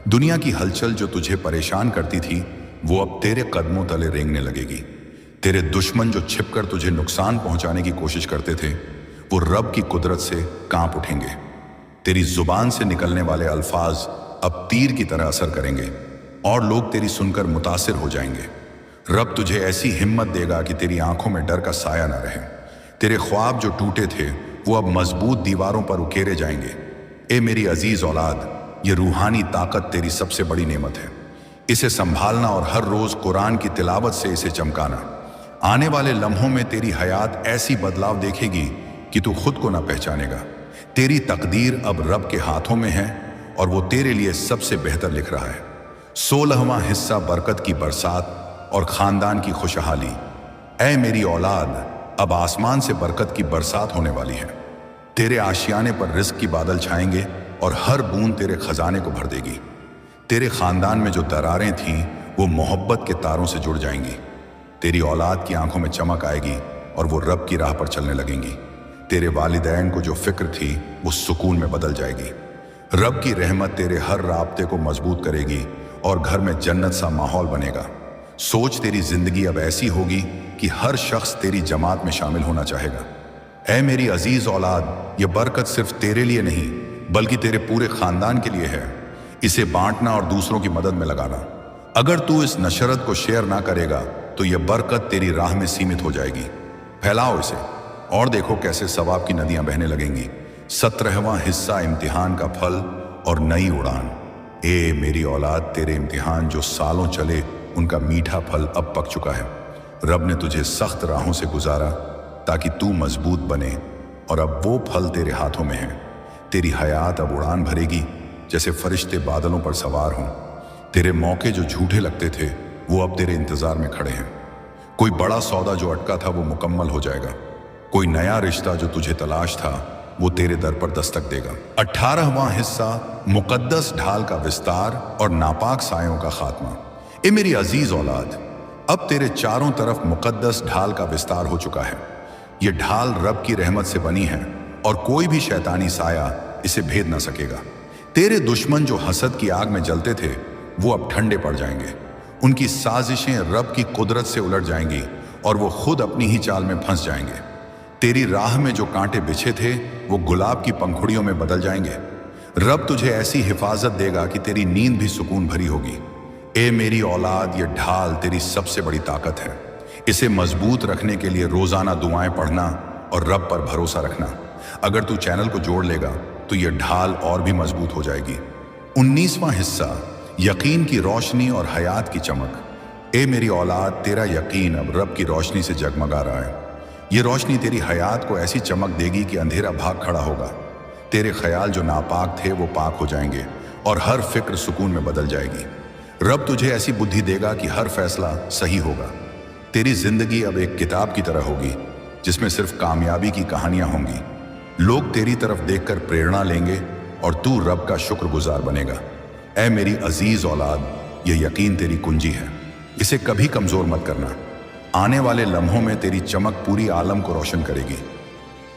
दुनिया की हलचल जो तुझे परेशान करती थी वो अब तेरे कदमों तले रेंगने लगेगी। तेरे दुश्मन जो छिपकर तुझे नुकसान पहुंचाने की कोशिश करते थे वो रब की कुदरत से कांप उठेंगे। तेरी जुबान से निकलने वाले अल्फाज अब तीर की तरह असर करेंगे और लोग तेरी सुनकर मुतासिर हो जाएंगे। रब तुझे ऐसी हिम्मत देगा कि तेरी आंखों में डर का साया ना रहे। तेरे ख्वाब जो टूटे थे वो अब मजबूत दीवारों पर उकेरे जाएंगे। ए मेरी अजीज औलाद, ये रूहानी ताकत तेरी सबसे बड़ी नेमत है। इसे संभालना और हर रोज कुरान की तिलावत से इसे चमकाना। आने वाले लम्हों में तेरी हयात ऐसी बदलाव देखेगी कि तू खुद को ना पहचानेगा। तेरी तकदीर अब रब के हाथों में है और वो तेरे लिए सबसे बेहतर लिख रहा है। 16वां हिस्सा, बरकत की बरसात और खानदान की खुशहाली। ऐ मेरी औलाद, अब आसमान से बरकत की बरसात होने वाली है। तेरे आशियाने पर रिस्क की बादल छाएंगे और हर बूंद तेरे खजाने को भर देगी। तेरे खानदान में जो दरारें थीं वो मोहब्बत के तारों से जुड़ जाएंगी। तेरी औलाद की आंखों में चमक आएगी और वो रब की राह पर चलने लगेंगी। तेरे वालिदैन को जो फिक्र थी वो सुकून में बदल जाएगी। रब की रहमत तेरे हर राब्ते को मजबूत करेगी और घर में जन्नत सा माहौल बनेगा। सोच, तेरी जिंदगी अब ऐसी होगी कि हर शख्स तेरी जमात में शामिल होना चाहेगा। ऐ मेरी अजीज औलाद, ये बरकत सिर्फ तेरे लिए नहीं बल्कि तेरे पूरे खानदान के लिए है। इसे बांटना और दूसरों की मदद में लगाना। अगर तू इस नशरत को शेयर ना करेगा तो यह बरकत तेरी राह में सीमित हो जाएगी। फैलाओ इसे और देखो कैसे सवाब की नदियां बहने लगेंगी। 17वां हिस्सा, इम्तिहान का फल और नई उड़ान। ए मेरी औलाद, तेरे इम्तिहान जो सालों चले उनका मीठा फल अब पक चुका है। रब ने तुझे सख्त राहों से गुजारा ताकि तू मजबूत बने और अब वो फल तेरे हाथों में है। तेरी हयात अब उड़ान भरेगी जैसे फरिश्ते बादलों पर सवार हों। तेरे मौके जो झूठे लगते थे वो अब तेरे इंतजार में खड़े हैं। कोई बड़ा सौदा जो अटका था वो मुकम्मल हो जाएगा। कोई नया रिश्ता जो तुझे तलाश था वो तेरे दर पर दस्तक देगा। 18वां हिस्सा, मुकद्दस ढाल का विस्तार और नापाक सायों का खात्मा। ए मेरी अजीज औलाद, अब तेरे चारों तरफ मुकद्दस ढाल का विस्तार हो चुका है। ये ढाल रब की रहमत से बनी है और कोई भी शैतानी साया इसे भेद ना सकेगा। तेरे दुश्मन जो हसद की आग में जलते थे वो अब ठंडे पड़ जाएंगे। उनकी साजिशें रब की कुदरत से उलट जाएंगी और वो खुद अपनी ही चाल में फंस जाएंगे। तेरी राह में जो कांटे बिछे थे वो गुलाब की पंखुड़ियों में बदल जाएंगे। रब तुझे ऐसी हिफाजत देगा कि तेरी नींद भी सुकून भरी होगी। ए मेरी औलाद, ये ढाल तेरी सबसे बड़ी ताकत है। इसे मजबूत रखने के लिए रोजाना दुआएं पढ़ना और रब पर भरोसा रखना। अगर तू चैनल को जोड़ लेगा तो ये ढाल और भी मजबूत हो जाएगी। 19वां हिस्सा, यकीन की रोशनी और हयात की चमक। ए मेरी औलाद, तेरा यकीन अब रब की रोशनी से जगमगा रहा है। ये रोशनी तेरी हयात को ऐसी चमक देगी कि अंधेरा भाग खड़ा होगा। तेरे ख्याल जो नापाक थे वो पाक हो जाएंगे और हर फिक्र सुकून में बदल जाएगी। रब तुझे ऐसी बुद्धि देगा कि हर फैसला सही होगा। तेरी जिंदगी अब एक किताब की तरह होगी जिसमें सिर्फ कामयाबी की कहानियां होंगी। लोग तेरी तरफ देखकर प्रेरणा लेंगे और तू रब का शुक्रगुजार बनेगा। ऐ मेरी अजीज औलाद, ये यकीन तेरी कुंजी है, इसे कभी कमजोर मत करना। आने वाले लम्हों में तेरी चमक पूरी आलम को रोशन करेगी।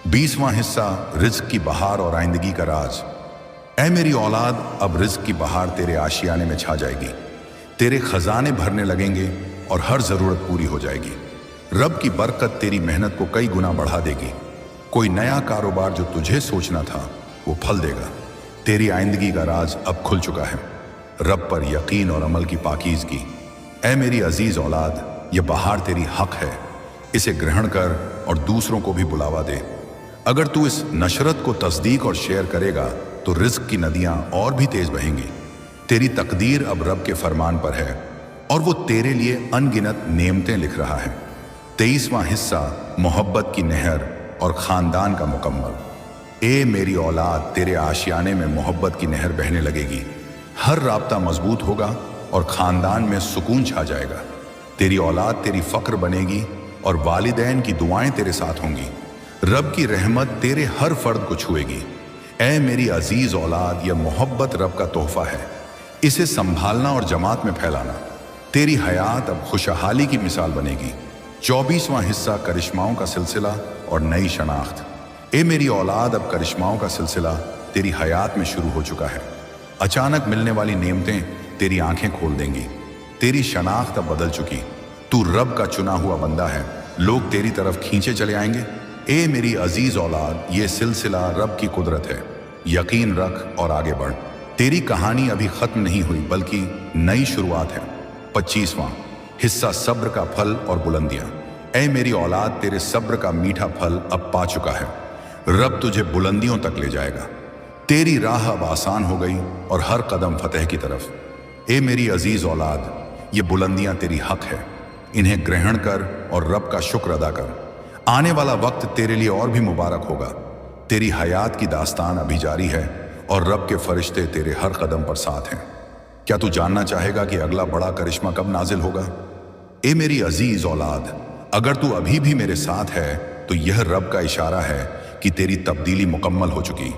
20वां हिस्सा, रिज्क की बहार और आइंदगी का राज। ऐ मेरी औलाद, अब रिज्क की बहार तेरे आशियाने में छा जाएगी। तेरे खजाने भरने लगेंगे और हर जरूरत पूरी हो जाएगी। रब की बरकत तेरी मेहनत को कई गुना बढ़ा देगी। कोई नया कारोबार जो तुझे सोचना था वो फल देगा। तेरी आइंदगी का राज अब खुल चुका है। रब पर यकीन और अमल की पाकीज़गी। ऐ मेरी अजीज औलाद, ये बहार तेरी हक है, इसे ग्रहण कर और दूसरों को भी बुलावा दे। अगर तू इस नशरत को तस्दीक और शेयर करेगा तो रिज्क की नदियां और भी तेज बहेंगी। तेरी तकदीर अब रब के फरमान पर है और वो तेरे लिए अनगिनत नेमतें लिख रहा है। 23वां हिस्सा, मोहब्बत की नहर और खानदान का मुकम्मल। ए मेरी औलाद, तेरे आशियाने में मोहब्बत की नहर बहने लगेगी। हर राब्ता मजबूत होगा और खानदान में सुकून छा जाएगा। तेरी औलाद तेरी फक्र बनेगी और वालिदैन की दुआएं तेरे साथ होंगी। रब की रहमत तेरे हर फर्द को छुएगी। ऐ मेरी अजीज औलाद, यह मोहब्बत रब का तोहफा है, इसे संभालना और जमात में फैलाना। तेरी हयात अब खुशहाली की मिसाल बनेगी। 24वां हिस्सा, करिश्माओं का सिलसिला और नई शनाख्त। ए मेरी औलाद, अब करिश्माओं का सिलसिला तेरी हयात में शुरू हो चुका है। अचानक मिलने वाली नेमतें तेरी आंखें खोल देंगी। तेरी शनाख्त अब बदल चुकी। तू रब का चुना हुआ बंदा है, लोग तेरी तरफ खींचे चले आएंगे। ए मेरी अजीज औलाद, ये सिलसिला रब की कुदरत है। यकीन रख और आगे बढ़। तेरी कहानी अभी खत्म नहीं हुई बल्कि नई शुरुआत है। 25वां हिस्सा, सब्र का फल और बुलंदियां। ऐ मेरी औलाद, तेरे सब्र का मीठा फल अब पा चुका है। रब तुझे बुलंदियों तक ले जाएगा। तेरी राह अब आसान हो गई और हर कदम फतेह की तरफ। ए मेरी अजीज औलाद, ये बुलंदियां तेरी हक है, इन्हें ग्रहण कर और रब का शुक्र अदा कर। आने वाला वक्त तेरे लिए और भी मुबारक होगा। तेरी हयात की दास्तान अभी जारी है और रब के फरिश्ते तेरे हर कदम पर साथ हैं। क्या तू जानना चाहेगा कि अगला बड़ा करिश्मा कब नाजिल होगा? ए मेरी अजीज औलाद, अगर तू अभी भी मेरे साथ है तो यह रब का इशारा है कि तेरी तब्दीली मुकम्मल हो चुकी।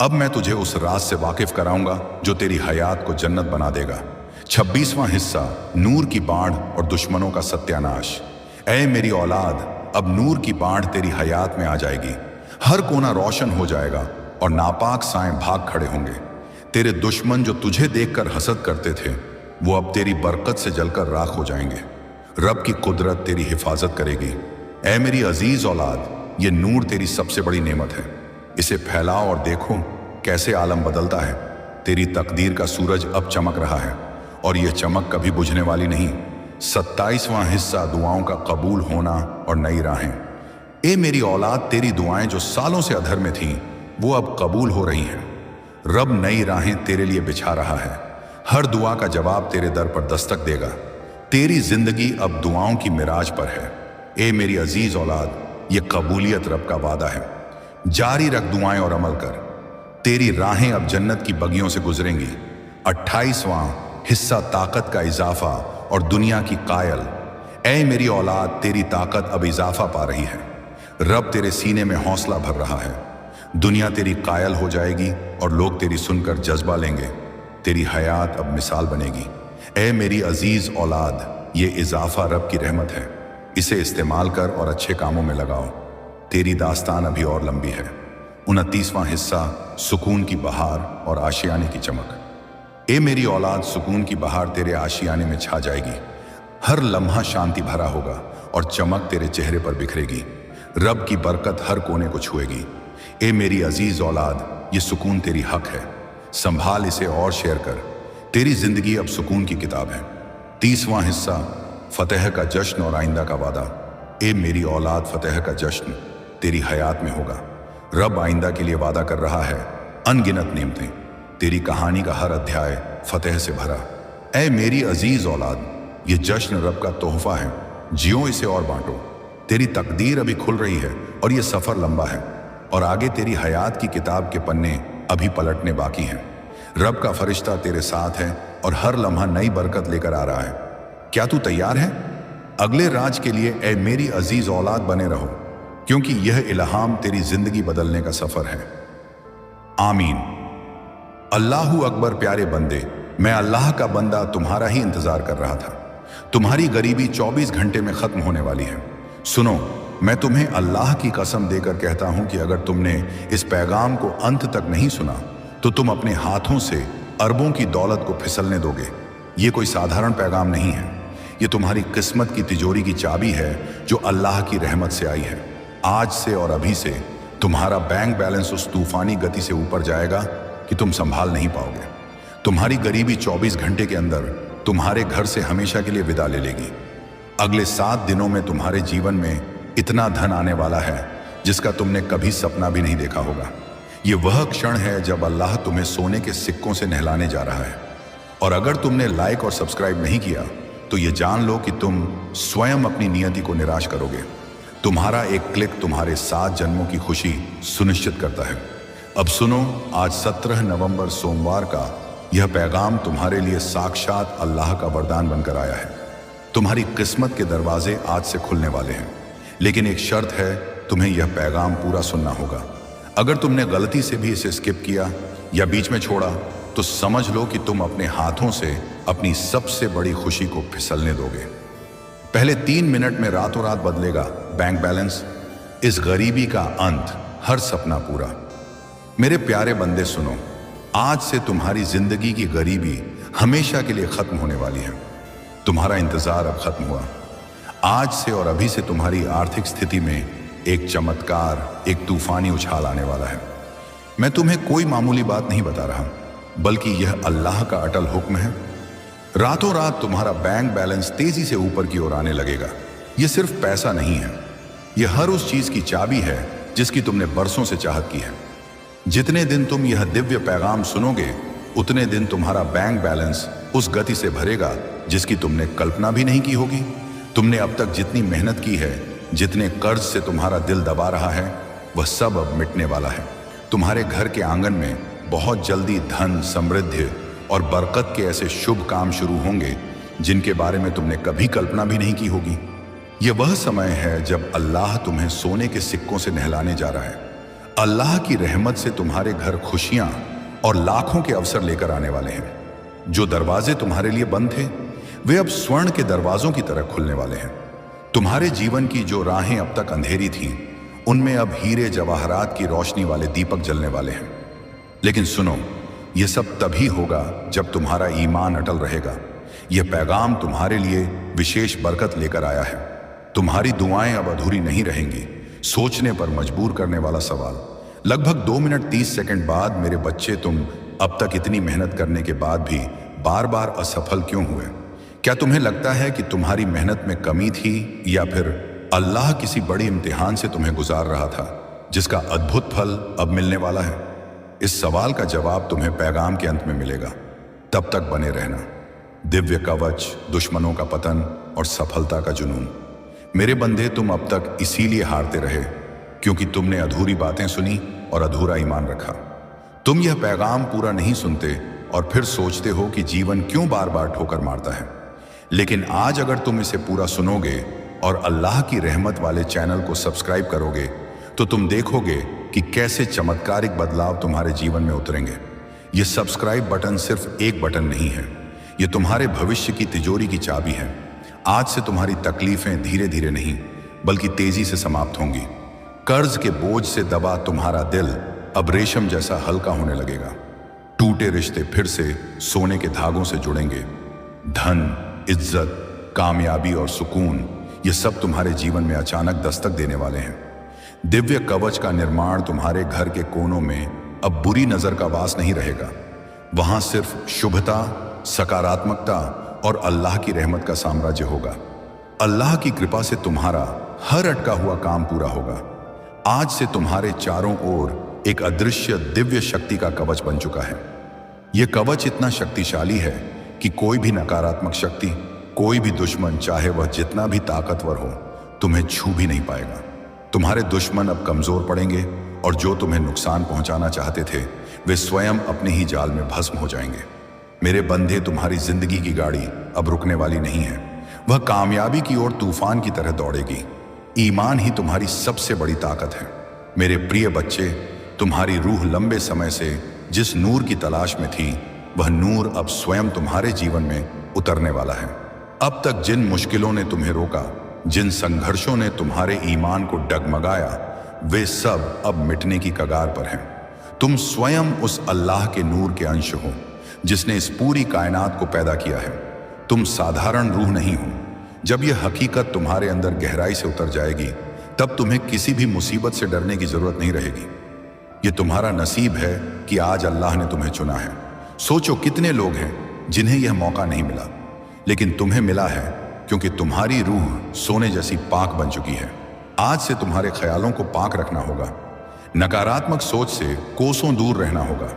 अब मैं तुझे उस राज से वाकिफ कराऊंगा जो तेरी हयात को जन्नत बना देगा। 26वां हिस्सा, नूर की बाढ़ और दुश्मनों का सत्यानाश। ऐ मेरी औलाद, अब नूर की बाढ़ तेरी हयात में आ जाएगी। हर कोना रोशन हो जाएगा और नापाक साएं भाग खड़े होंगे। तेरे दुश्मन जो तुझे देखकर हसद करते थे वो अब तेरी बरकत से जलकर राख हो जाएंगे। रब की कुदरत तेरी हिफाजत करेगी। ऐ मेरी अजीज औलाद, ये नूर तेरी सबसे बड़ी नेमत है, इसे फैलाओ और देखो कैसे आलम बदलता है। तेरी तकदीर का सूरज अब चमक रहा है और यह चमक कभी बुझने वाली नहीं। 27वां हिस्सा, दुआओं का कबूल होना और नई राहें। ए मेरी औलाद, तेरी दुआएं जो सालों से अधर में थीं वो अब कबूल हो रही हैं। रब नई राहें तेरे लिए बिछा रहा है। हर दुआ का जवाब तेरे दर पर दस्तक देगा। तेरी जिंदगी अब दुआओं की मिराज पर है। ए मेरी अजीज औलाद, ये कबूलियत रब का वादा है। जारी रख दुआएं और अमल कर। तेरी राहें अब जन्नत की बगियों से गुजरेंगी। 28वां हिस्सा, ताकत का इजाफा और दुनिया की कायल। ऐ मेरी औलाद, तेरी ताकत अब इजाफा पा रही है। रब तेरे सीने में हौसला भर रहा है। दुनिया तेरी कायल हो जाएगी और लोग तेरी सुनकर जज्बा लेंगे। तेरी हयात अब मिसाल बनेगी। ऐ मेरी अजीज औलाद, ये इजाफा रब की रहमत है, इसे इस्तेमाल कर और अच्छे कामों में लगाओ। तेरी दास्तान अभी और लंबी है। 29वां हिस्सा, सुकून की बहार और आशियाने की चमक। ए मेरी औलाद, सुकून की बहार तेरे आशियाने में छा जाएगी। हर लम्हा शांति भरा होगा और चमक तेरे चेहरे पर बिखरेगी। रब की बरकत हर कोने को छुएगी। ए मेरी अजीज औलाद, ये सुकून तेरी हक है, संभाल इसे और शेयर कर। तेरी जिंदगी अब सुकून की किताब है। 30वां हिस्सा, फतेह का जश्न और आइंदा का वादा। ए मेरी औलाद, फतेह का जश्न तेरी हयात में होगा। रब आइंदा के लिए वादा कर रहा है अनगिनत नेमतें। तेरी कहानी का हर अध्याय फतेह से भरा। ऐ मेरी अजीज औलाद, ये जश्न रब का तोहफा है, जियो इसे और बांटो। तेरी तकदीर अभी खुल रही है और ये सफ़र लंबा है, और आगे तेरी हयात की किताब के पन्ने अभी पलटने बाकी हैं। रब का फरिश्ता तेरे साथ है और हर लम्हा नई बरकत लेकर आ रहा है। क्या तू तैयार है? अगले राज के लिए ऐ मेरी अजीज औलाद बने रहो, क्योंकि यह इल्हाम तेरी जिंदगी बदलने का सफर है। आमीन। अल्लाहू अकबर। प्यारे बंदे, मैं अल्लाह का बंदा तुम्हारा ही इंतजार कर रहा था। तुम्हारी गरीबी 24 घंटे में खत्म होने वाली है। सुनो, मैं तुम्हें अल्लाह की कसम देकर कहता हूं कि अगर तुमने इस पैगाम को अंत तक नहीं सुना तो तुम अपने हाथों से अरबों की दौलत को फिसलने दोगे। ये कोई साधारण पैगाम नहीं है, ये तुम्हारी किस्मत की तिजोरी की चाबी है जो अल्लाह की रहमत से आई है। आज से और अभी से तुम्हारा बैंक बैलेंस उस तूफानी गति से ऊपर जाएगा कि तुम संभाल नहीं पाओगे। तुम्हारी गरीबी 24 घंटे के अंदर तुम्हारे घर से हमेशा के लिए विदा ले लेगी। अगले 7 दिनों में तुम्हारे जीवन में इतना धन आने वाला है जिसका तुमने कभी सपना भी नहीं देखा होगा। ये वह क्षण है जब अल्लाह तुम्हें सोने के सिक्कों से नहलाने जा रहा है। और अगर तुमने लाइक और सब्सक्राइब नहीं किया तो ये जान लो कि तुम स्वयं अपनी नियति को निराश करोगे। तुम्हारा एक क्लिक तुम्हारे 7 जन्मों की खुशी सुनिश्चित करता है। अब सुनो, आज 17 नवंबर सोमवार का यह पैगाम तुम्हारे लिए साक्षात अल्लाह का वरदान बनकर आया है। तुम्हारी किस्मत के दरवाजे आज से खुलने वाले हैं, लेकिन एक शर्त है, तुम्हें यह पैगाम पूरा सुनना होगा। अगर तुमने गलती से भी इसे स्किप किया या बीच में छोड़ा तो समझ लो कि तुम अपने हाथों से अपनी सबसे बड़ी खुशी को फिसलने दोगे। पहले 3 मिनट में रातों रात बदलेगा बैंक बैलेंस, इस गरीबी का अंत, हर सपना पूरा। मेरे प्यारे बंदे सुनो, आज से तुम्हारी जिंदगी की गरीबी हमेशा के लिए खत्म होने वाली है। तुम्हारा इंतजार अब खत्म हुआ। आज से और अभी से तुम्हारी आर्थिक स्थिति में एक चमत्कार, एक तूफानी उछाल आने वाला है। मैं तुम्हें कोई मामूली बात नहीं बता रहा, बल्कि यह अल्लाह का अटल हुक्म है। रातों रात तुम्हारा बैंक बैलेंस तेजी से ऊपर की ओर आने लगेगा। यह सिर्फ पैसा नहीं है, यह हर उस चीज की चाबी है जिसकी तुमने बरसों से चाहत की है। जितने दिन तुम यह दिव्य पैगाम सुनोगे, उतने दिन तुम्हारा बैंक बैलेंस उस गति से भरेगा जिसकी तुमने कल्पना भी नहीं की होगी। तुमने अब तक जितनी मेहनत की है, जितने कर्ज से तुम्हारा दिल दबा रहा है, वह सब अब मिटने वाला है। तुम्हारे घर के आंगन में बहुत जल्दी धन, समृद्धि और बरकत के ऐसे शुभ काम शुरू होंगे जिनके बारे में तुमने कभी कल्पना भी नहीं की होगी। यह वह समय है जब अल्लाह तुम्हें सोने के सिक्कों से नहलाने जा रहा है। अल्लाह की रहमत से तुम्हारे घर खुशियां और लाखों के अवसर लेकर आने वाले हैं। जो दरवाजे तुम्हारे लिए बंद थे, वे अब स्वर्ण के दरवाजों की तरह खुलने वाले हैं। तुम्हारे जीवन की जो राहें अब तक अंधेरी थीं, उनमें अब हीरे जवाहरात की रोशनी वाले दीपक जलने वाले हैं। लेकिन सुनो, यह सब तभी होगा जब तुम्हारा ईमान अटल रहेगा। यह पैगाम तुम्हारे लिए विशेष बरकत लेकर आया है। तुम्हारी दुआएं अब अधूरी नहीं रहेंगी। सोचने पर मजबूर करने वाला सवाल, लगभग 2 मिनट 30 सेकंड बाद, मेरे बच्चे, तुम अब तक इतनी मेहनत करने के बाद भी बार बार असफल क्यों हुए? क्या तुम्हें लगता है कि तुम्हारी मेहनत में कमी थी, या फिर अल्लाह किसी बड़ी इम्तिहान से तुम्हें गुजार रहा था जिसका अद्भुत फल अब मिलने वाला है? इस सवाल का जवाब तुम्हें पैगाम के अंत में मिलेगा। तब तक बने रहना। दिव्य कवच, दुश्मनों का पतन और सफलता का जुनून। मेरे बंदे, तुम अब तक इसीलिए हारते रहे क्योंकि तुमने अधूरी बातें सुनी और अधूरा ईमान रखा। तुम यह पैगाम पूरा नहीं सुनते और फिर सोचते हो कि जीवन क्यों बार बार ठोकर मारता है। लेकिन आज अगर तुम इसे पूरा सुनोगे और अल्लाह की रहमत वाले चैनल को सब्सक्राइब करोगे तो तुम देखोगे कि कैसे चमत्कारिक बदलाव तुम्हारे जीवन में उतरेंगे। यह सब्सक्राइब बटन सिर्फ एक बटन नहीं है, यह तुम्हारे भविष्य की तिजोरी की चाबी है। आज से तुम्हारी तकलीफें धीरे धीरे नहीं बल्कि तेजी से समाप्त होंगी। कर्ज के बोझ से दबा तुम्हारा दिल अब रेशम जैसा हल्का होने लगेगा। टूटे रिश्ते फिर से सोने के धागों से जुड़ेंगे। धन, इज्जत, कामयाबी और सुकून, ये सब तुम्हारे जीवन में अचानक दस्तक देने वाले हैं। दिव्य कवच का निर्माण तुम्हारे घर के कोनों में अब बुरी नजर का वास नहीं रहेगा। वहां सिर्फ शुभता, सकारात्मकता और अल्लाह की रहमत का साम्राज्य होगा। अल्लाह की कृपा से तुम्हारा हर अटका हुआ काम पूरा होगा। आज से तुम्हारे चारों ओर एक अदृश्य दिव्य शक्ति का कवच बन चुका है। यह कवच इतना शक्तिशाली है कि कोई भी नकारात्मक शक्ति, कोई भी दुश्मन, चाहे वह जितना भी ताकतवर हो, तुम्हें छू भी नहीं पाएगा। तुम्हारे दुश्मन अब कमजोर पड़ेंगे और जो तुम्हें नुकसान पहुंचाना चाहते थे वे स्वयं अपने ही जाल में भस्म हो जाएंगे। मेरे बंधे, तुम्हारी जिंदगी की गाड़ी अब रुकने वाली नहीं है। वह कामयाबी की ओर तूफान की तरह दौड़ेगी। ईमान ही तुम्हारी सबसे बड़ी ताकत है। मेरे प्रिय बच्चे, तुम्हारी रूह लंबे समय से जिस नूर की तलाश में थी, वह नूर अब स्वयं तुम्हारे जीवन में उतरने वाला है। अब तक जिन मुश्किलों ने तुम्हें रोका, जिन संघर्षों ने तुम्हारे ईमान को डगमगाया, वे सब अब मिटने की कगार पर हैं। तुम स्वयं उस अल्लाह के नूर के अंश हो जिसने इस पूरी कायनात को पैदा किया है। तुम साधारण रूह नहीं हो। जब यह हकीकत तुम्हारे अंदर गहराई से उतर जाएगी, तब तुम्हें किसी भी मुसीबत से डरने की जरूरत नहीं रहेगी। यह तुम्हारा नसीब है कि आज अल्लाह ने तुम्हें चुना है। सोचो कितने लोग हैं जिन्हें यह मौका नहीं मिला, लेकिन तुम्हें मिला है क्योंकि तुम्हारी रूह सोने जैसी पाक बन चुकी है। आज से तुम्हारे ख्यालों को पाक रखना होगा, नकारात्मक सोच से कोसों दूर रहना होगा।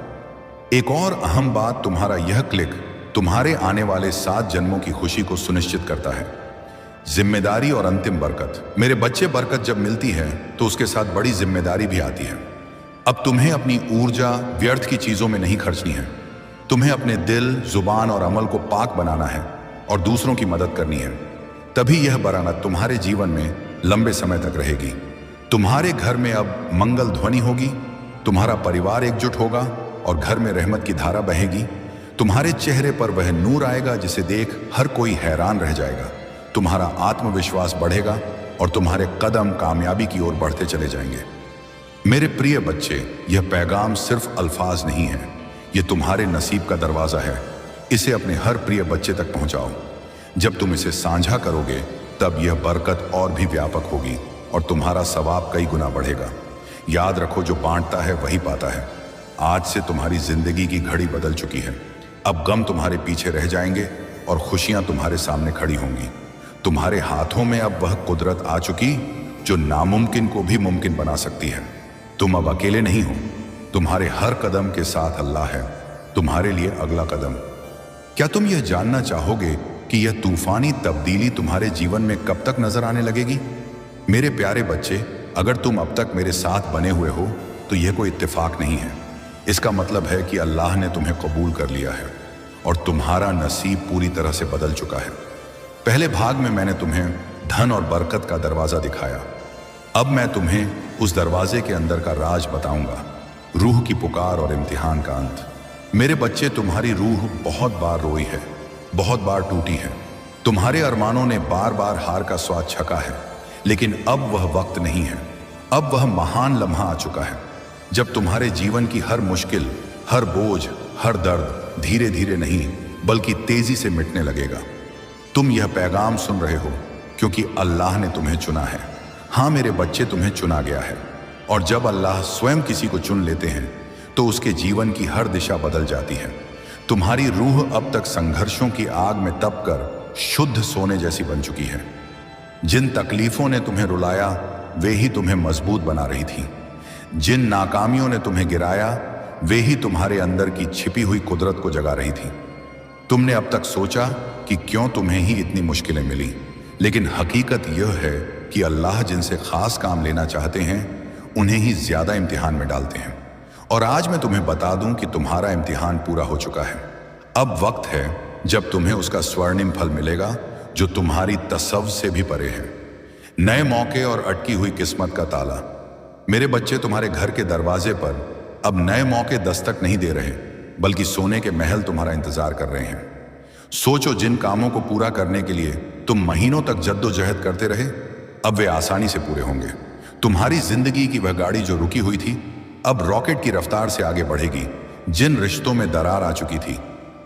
एक और अहम बात, तुम्हारा यह क्लिक तुम्हारे आने वाले 7 जन्मों की खुशी को सुनिश्चित करता है। जिम्मेदारी और अंतिम बरकत। मेरे बच्चे, बरकत जब मिलती है तो उसके साथ बड़ी जिम्मेदारी भी आती है। अब तुम्हें अपनी ऊर्जा व्यर्थ की चीजों में नहीं खर्चनी है। तुम्हें अपने दिल, जुबान और अमल को पाक बनाना है और दूसरों की मदद करनी है। तभी यह बरामद तुम्हारे जीवन में लंबे समय तक रहेगी। तुम्हारे घर में अब मंगल ध्वनि होगी, तुम्हारा परिवार एकजुट होगा और घर में रहमत की धारा बहेगी। तुम्हारे चेहरे पर वह नूर आएगा जिसे देख हर कोई हैरान रह जाएगा। तुम्हारा आत्मविश्वास बढ़ेगा और तुम्हारे कदम कामयाबी की ओर बढ़ते चले जाएंगे। मेरे प्रिय बच्चे, यह पैगाम सिर्फ अल्फाज नहीं है, यह तुम्हारे नसीब का दरवाजा है। इसे अपने हर प्रिय बच्चे तक पहुंचाओ। जब तुम इसे साझा करोगे, तब यह बरकत और भी व्यापक होगी और तुम्हारा सवाब कई गुना बढ़ेगा। याद रखो, जो बांटता है वही पाता है। आज से तुम्हारी जिंदगी की घड़ी बदल चुकी है। अब गम तुम्हारे पीछे रह जाएंगे और खुशियां तुम्हारे सामने खड़ी होंगी। तुम्हारे हाथों में अब वह कुदरत आ चुकी जो नामुमकिन को भी मुमकिन बना सकती है। तुम अब अकेले नहीं हो। तुम्हारे हर कदम के साथ अल्लाह है, तुम्हारे लिए अगला कदम। क्या तुम यह जानना चाहोगे कि यह तूफानी तब्दीली तुम्हारे जीवन में कब तक नजर आने लगेगी? मेरे प्यारे बच्चे, अगर तुम अब तक मेरे साथ बने हुए हो तो यह कोई इत्तेफाक नहीं है। इसका मतलब है कि अल्लाह ने तुम्हें कबूल कर लिया है और तुम्हारा नसीब पूरी तरह से बदल चुका है। पहले भाग में मैंने तुम्हें धन और बरकत का दरवाजा दिखाया। अब मैं तुम्हें उस दरवाजे के अंदर का राज बताऊंगा, रूह की पुकार और इम्तिहान का अंत। मेरे बच्चे, तुम्हारी रूह बहुत बार रोई है, बहुत बार टूटी है। तुम्हारे अरमानों ने बार बार हार का स्वाद चखा है, लेकिन अब वह वक्त नहीं है। अब वह महान लम्हा आ चुका है जब तुम्हारे जीवन की हर मुश्किल, हर बोझ, हर दर्द धीरे धीरे नहीं बल्कि तेजी से मिटने लगेगा। तुम यह पैगाम सुन रहे हो क्योंकि अल्लाह ने तुम्हें चुना है। हाँ मेरे बच्चे, तुम्हें चुना गया है और जब अल्लाह स्वयं किसी को चुन लेते हैं तो उसके जीवन की हर दिशा बदल जाती है। तुम्हारी रूह अब तक संघर्षों की आग में तप कर शुद्ध सोने जैसी बन चुकी है। जिन तकलीफों ने तुम्हें रुलाया वे ही तुम्हें मजबूत बना रही थी। जिन नाकामियों ने तुम्हें गिराया वे ही तुम्हारे अंदर की छिपी हुई कुदरत को जगा रही थी। तुमने अब तक सोचा कि क्यों तुम्हें ही इतनी मुश्किलें मिली, लेकिन हकीकत यह है कि अल्लाह जिनसे खास काम लेना चाहते हैं उन्हें ही ज्यादा इम्तिहान में डालते हैं। और आज मैं तुम्हें बता दूं कि तुम्हारा इम्तिहान पूरा हो चुका है। अब वक्त है जब तुम्हें उसका स्वर्णिम फल मिलेगा जो तुम्हारी तसव्वुर से भी परे है। नए मौके और अटकी हुई किस्मत का ताला। मेरे बच्चे, तुम्हारे घर के दरवाजे पर अब नए मौके दस्तक नहीं दे रहे बल्कि सोने के महल तुम्हारा इंतजार कर रहे हैं। सोचो, जिन कामों को पूरा करने के लिए तुम महीनों तक जद्दोजहद करते रहे, अब वे आसानी से पूरे होंगे। तुम्हारी जिंदगी की वह गाड़ी जो रुकी हुई थी अब रॉकेट की रफ्तार से आगे बढ़ेगी। जिन रिश्तों में दरार आ चुकी थी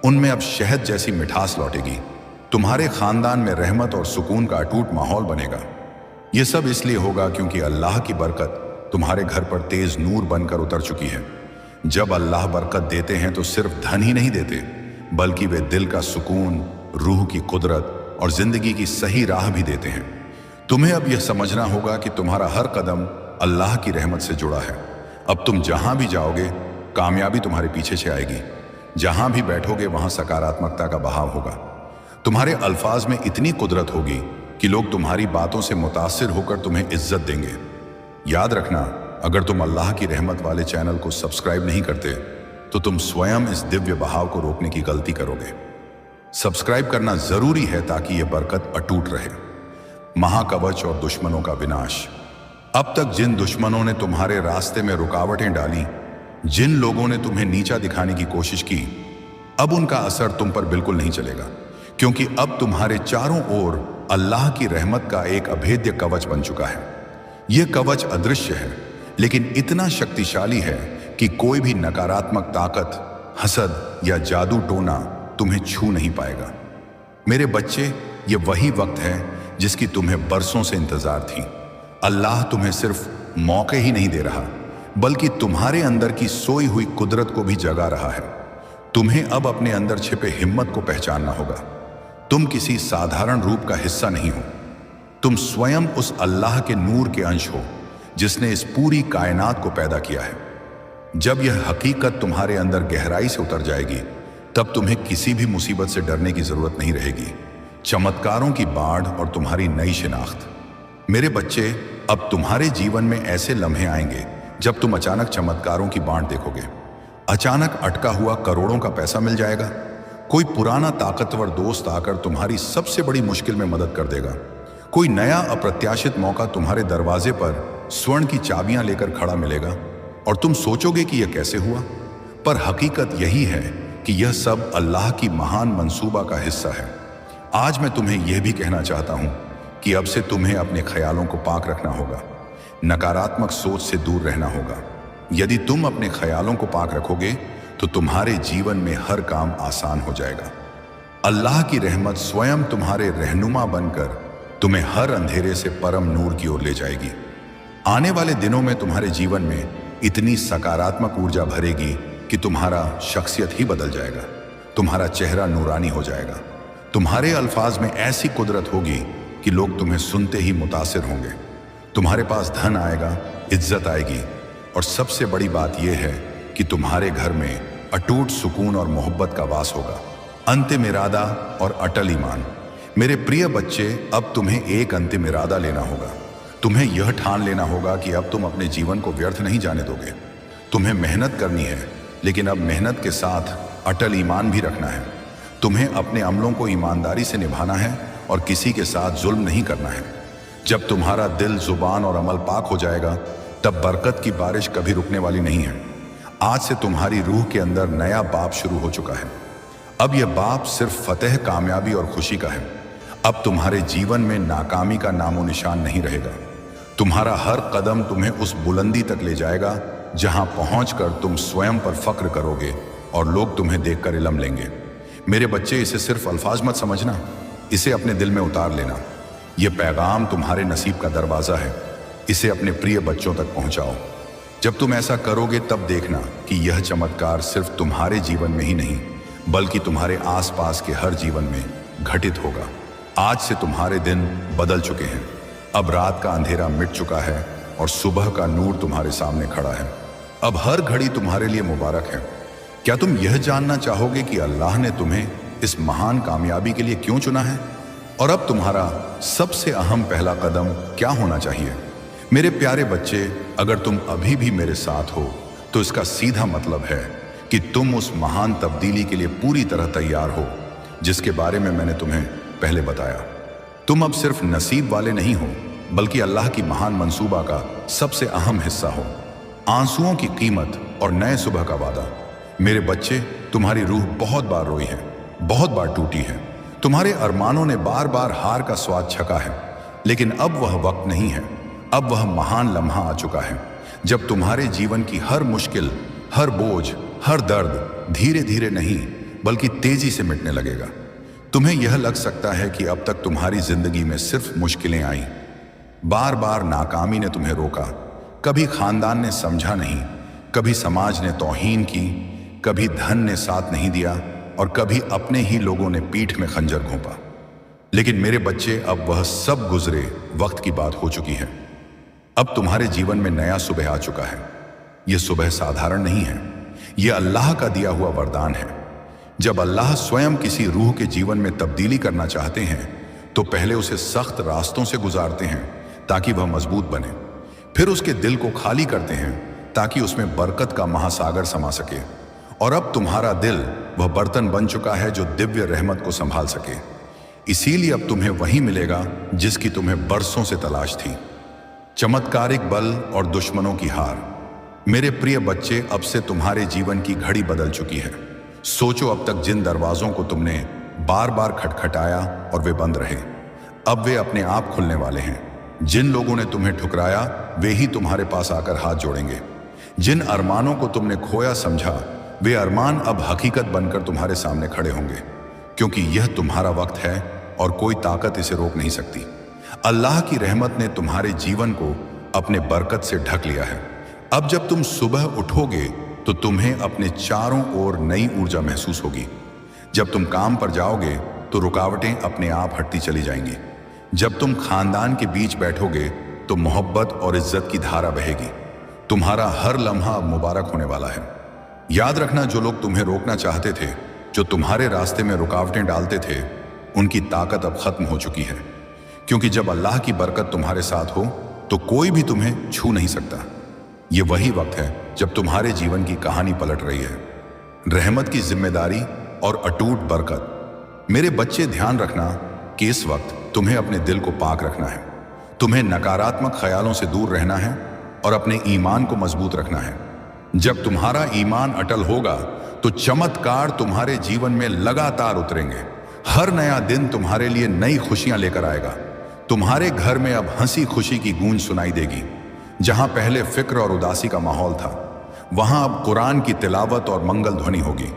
उनमें अब शहद जैसी मिठास लौटेगी। तुम्हारे खानदान में रहमत और सुकून का अटूट माहौल बनेगा। यह सब इसलिए होगा क्योंकि अल्लाह की बरकत तुम्हारे घर पर तेज नूर बनकर उतर चुकी है। जब अल्लाह बरकत देते हैं तो सिर्फ धन ही नहीं देते बल्कि वे दिल का सुकून, रूह की कुदरत और जिंदगी की सही राह भी देते हैं। तुम्हें अब यह समझना होगा कि तुम्हारा हर कदम अल्लाह की रहमत से जुड़ा है। अब तुम जहां भी जाओगे कामयाबी तुम्हारे पीछे से आएगी। जहां भी बैठोगे वहां सकारात्मकता का बहाव होगा। तुम्हारे अल्फाज में इतनी कुदरत होगी कि लोग तुम्हारी बातों से मुतासिर होकर तुम्हें इज्जत देंगे। याद रखना, अगर तुम अल्लाह की रहमत वाले चैनल को सब्सक्राइब नहीं करते तो तुम स्वयं इस दिव्य बहाव को रोकने की गलती करोगे। सब्सक्राइब करना जरूरी है ताकि यह बरकत अटूट रहे। महाकवच और दुश्मनों का विनाश। अब तक जिन दुश्मनों ने तुम्हारे रास्ते में रुकावटें डाली, जिन लोगों ने तुम्हें नीचा दिखाने की कोशिश की, अब उनका असर तुम पर बिल्कुल नहीं चलेगा, क्योंकि अब तुम्हारे चारों ओर अल्लाह की रहमत का एक अभेद्य कवच बन चुका है। यह कवच अदृश्य है लेकिन इतना शक्तिशाली है कि कोई भी नकारात्मक ताकत, हसद या जादू टोना तुम्हें छू नहीं पाएगा। मेरे बच्चे, ये वही वक्त है जिसकी तुम्हें बरसों से इंतजार थी। अल्लाह तुम्हें सिर्फ मौके ही नहीं दे रहा, बल्कि तुम्हारे अंदर की सोई हुई कुदरत को भी जगा रहा है। तुम्हें अब अपने अंदर छिपे हिम्मत को पहचानना होगा। तुम किसी साधारण रूप का हिस्सा नहीं हो। तुम स्वयं उस अल्लाह के नूर के अंश हो जिसने इस पूरी कायनात को पैदा किया है। जब यह हकीकत तुम्हारे अंदर गहराई से उतर जाएगी, तब तुम्हें किसी भी मुसीबत से डरने की जरूरत नहीं रहेगी। चमत्कारों की बाढ़ और तुम्हारी नई शिनाख्त। मेरे बच्चे, अब तुम्हारे जीवन में ऐसे लम्हे आएंगे जब तुम अचानक चमत्कारों की बाढ़ देखोगे। अचानक अटका हुआ करोड़ों का पैसा मिल जाएगा। कोई पुराना ताकतवर दोस्त आकर तुम्हारी सबसे बड़ी मुश्किल में मदद कर देगा। कोई नया अप्रत्याशित मौका तुम्हारे दरवाजे पर स्वर्ण की चाबियां लेकर खड़ा मिलेगा और तुम सोचोगे कि यह कैसे हुआ, पर हकीकत यही है कि यह सब अल्लाह की महान मंसूबा का हिस्सा है। आज मैं तुम्हें यह भी कहना चाहता हूं कि अब से तुम्हें अपने ख्यालों को पाक रखना होगा, नकारात्मक सोच से दूर रहना होगा। यदि तुम अपने ख्यालों को पाक रखोगे तो तुम्हारे जीवन में हर काम आसान हो जाएगा। अल्लाह की रहमत स्वयं तुम्हारे रहनुमा बनकर तुम्हें हर अंधेरे से परम नूर की ओर ले जाएगी। आने वाले दिनों में तुम्हारे जीवन में इतनी सकारात्मक ऊर्जा भरेगी कि तुम्हारा शख्सियत ही बदल जाएगा। तुम्हारा चेहरा नूरानी हो जाएगा। तुम्हारे अल्फाज में ऐसी कुदरत होगी कि लोग तुम्हें सुनते ही मुतासिर होंगे। तुम्हारे पास धन आएगा, इज्जत आएगी और सबसे बड़ी बात यह है कि तुम्हारे घर में अटूट सुकून और मोहब्बत का वास होगा। अंतिम इरादा और अटल ईमान। मेरे प्रिय बच्चे, अब तुम्हें एक अंतिम इरादा लेना होगा। तुम्हें यह ठान लेना होगा कि अब तुम अपने जीवन को व्यर्थ नहीं जाने दोगे। तुम्हें मेहनत करनी है, लेकिन अब मेहनत के साथ अटल ईमान भी रखना है। तुम्हें अपने अमलों को ईमानदारी से निभाना है और किसी के साथ जुल्म नहीं करना है। जब तुम्हारा दिल, जुबान और अमल पाक हो जाएगा, तब बरकत की बारिश कभी रुकने वाली नहीं है। आज से तुम्हारी रूह के अंदर नया बाब शुरू हो चुका है। अब यह बाब सिर्फ फतेह, कामयाबी और खुशी का है। अब तुम्हारे जीवन में नाकामी का नामो निशान नहीं रहेगा। तुम्हारा हर कदम तुम्हें उस बुलंदी तक ले जाएगा जहां पहुंचकर तुम स्वयं पर फक्र करोगे और लोग तुम्हें देखकर इल्म लेंगे। मेरे बच्चे, इसे सिर्फ अल्फाज मत समझना, इसे अपने दिल में उतार लेना। यह पैगाम तुम्हारे नसीब का दरवाजा है। इसे अपने प्रिय बच्चों तक पहुंचाओ। जब तुम ऐसा करोगे तब देखना कि यह चमत्कार सिर्फ तुम्हारे जीवन में ही नहीं, बल्कि तुम्हारे आसपास के हर जीवन में घटित होगा। आज से तुम्हारे दिन बदल चुके हैं। अब रात का अंधेरा मिट चुका है और सुबह का नूर तुम्हारे सामने खड़ा है। अब हर घड़ी तुम्हारे लिए मुबारक है। क्या तुम यह जानना चाहोगे कि अल्लाह ने तुम्हें इस महान कामयाबी के लिए क्यों चुना है? और अब तुम्हारा सबसे अहम पहला कदम क्या होना चाहिए? मेरे प्यारे बच्चे, अगर तुम अभी भी मेरे साथ हो तो इसका सीधा मतलब है कि तुम उस महान तब्दीली के लिए पूरी तरह तैयार हो जिसके बारे में मैंने तुम्हें पहले बताया। तुम अब सिर्फ नसीब वाले नहीं हो, बल्कि अल्लाह की महान मंसूबा का सबसे अहम हिस्सा हो। आंसुओं की कीमत और नए सुबह का वादा। मेरे बच्चे, तुम्हारी रूह बहुत बार रोई है, बहुत बार टूटी है। तुम्हारे अरमानों ने बार बार हार का स्वाद छका है, लेकिन अब वह वक्त नहीं है। अब वह महान लम्हा आ चुका है जब तुम्हारे जीवन की हर मुश्किल, हर बोझ, हर दर्द धीरे धीरे नहीं बल्कि तेजी से मिटने लगेगा। तुम्हें यह लग सकता है कि अब तक तुम्हारी जिंदगी में सिर्फ मुश्किलें आई, बार बार नाकामी ने तुम्हें रोका, कभी खानदान ने समझा नहीं, कभी समाज ने तौहीन की, कभी धन ने साथ नहीं दिया और कभी अपने ही लोगों ने पीठ में खंजर घोंपा। लेकिन मेरे बच्चे, अब वह सब गुजरे वक्त की बात हो चुकी है। अब तुम्हारे जीवन में नया सुबह आ चुका है। यह सुबह साधारण नहीं है, यह अल्लाह का दिया हुआ वरदान है। जब अल्लाह स्वयं किसी रूह के जीवन में तब्दीली करना चाहते हैं तो पहले उसे सख्त रास्तों से गुजारते हैं ताकि वह मजबूत बने। फिर उसके दिल को खाली करते हैं ताकि उसमें बरकत का महासागर समा सके। और अब तुम्हारा दिल वह बर्तन बन चुका है जो दिव्य रहमत को संभाल सके। इसीलिए अब तुम्हें वही मिलेगा जिसकी तुम्हें बरसों से तलाश थी। चमत्कारिक बल और दुश्मनों की हार। मेरे प्रिय बच्चे, अब से तुम्हारे जीवन की घड़ी बदल चुकी है। सोचो, अब तक जिन दरवाजों को तुमने बार बार खटखटाया और वे बंद रहे, अब वे अपने आप खुलने वाले हैं। जिन लोगों ने तुम्हें ठुकराया वे ही तुम्हारे पास आकर हाथ जोड़ेंगे। जिन अरमानों को तुमने खोया समझा वे अरमान अब हकीकत बनकर तुम्हारे सामने खड़े होंगे, क्योंकि यह तुम्हारा वक्त है और कोई ताकत इसे रोक नहीं सकती। अल्लाह की रहमत ने तुम्हारे जीवन को अपने बरकत से ढक लिया है। अब जब तुम सुबह उठोगे तो तुम्हें अपने चारों ओर नई ऊर्जा महसूस होगी। जब तुम काम पर जाओगे तो रुकावटें अपने आप हटती चली जाएंगी। जब तुम खानदान के बीच बैठोगे तो मोहब्बत और इज्जत की धारा बहेगी। तुम्हारा हर लम्हा अब मुबारक होने वाला है। याद रखना, जो लोग तुम्हें रोकना चाहते थे, जो तुम्हारे रास्ते में रुकावटें डालते थे, उनकी ताकत अब खत्म हो चुकी है। क्योंकि जब अल्लाह की बरकत तुम्हारे साथ हो तो कोई भी तुम्हें छू नहीं सकता। ये वही वक्त है जब तुम्हारे जीवन की कहानी पलट रही है। रहमत की जिम्मेदारी और अटूट बरकत। मेरे बच्चे, ध्यान रखना कि इस वक्त तुम्हें अपने दिल को पाक रखना है। तुम्हें नकारात्मक ख्यालों से दूर रहना है और अपने ईमान को मजबूत रखना है। जब तुम्हारा ईमान अटल होगा तो चमत्कार तुम्हारे जीवन में लगातार उतरेंगे। हर नया दिन तुम्हारे लिए नई खुशियां लेकर आएगा। तुम्हारे घर में अब हंसी खुशी की गूंज सुनाई देगी। जहां पहले फिक्र और उदासी का माहौल था, वहां अब कुरान की तिलावत और मंगल ध्वनि होगी।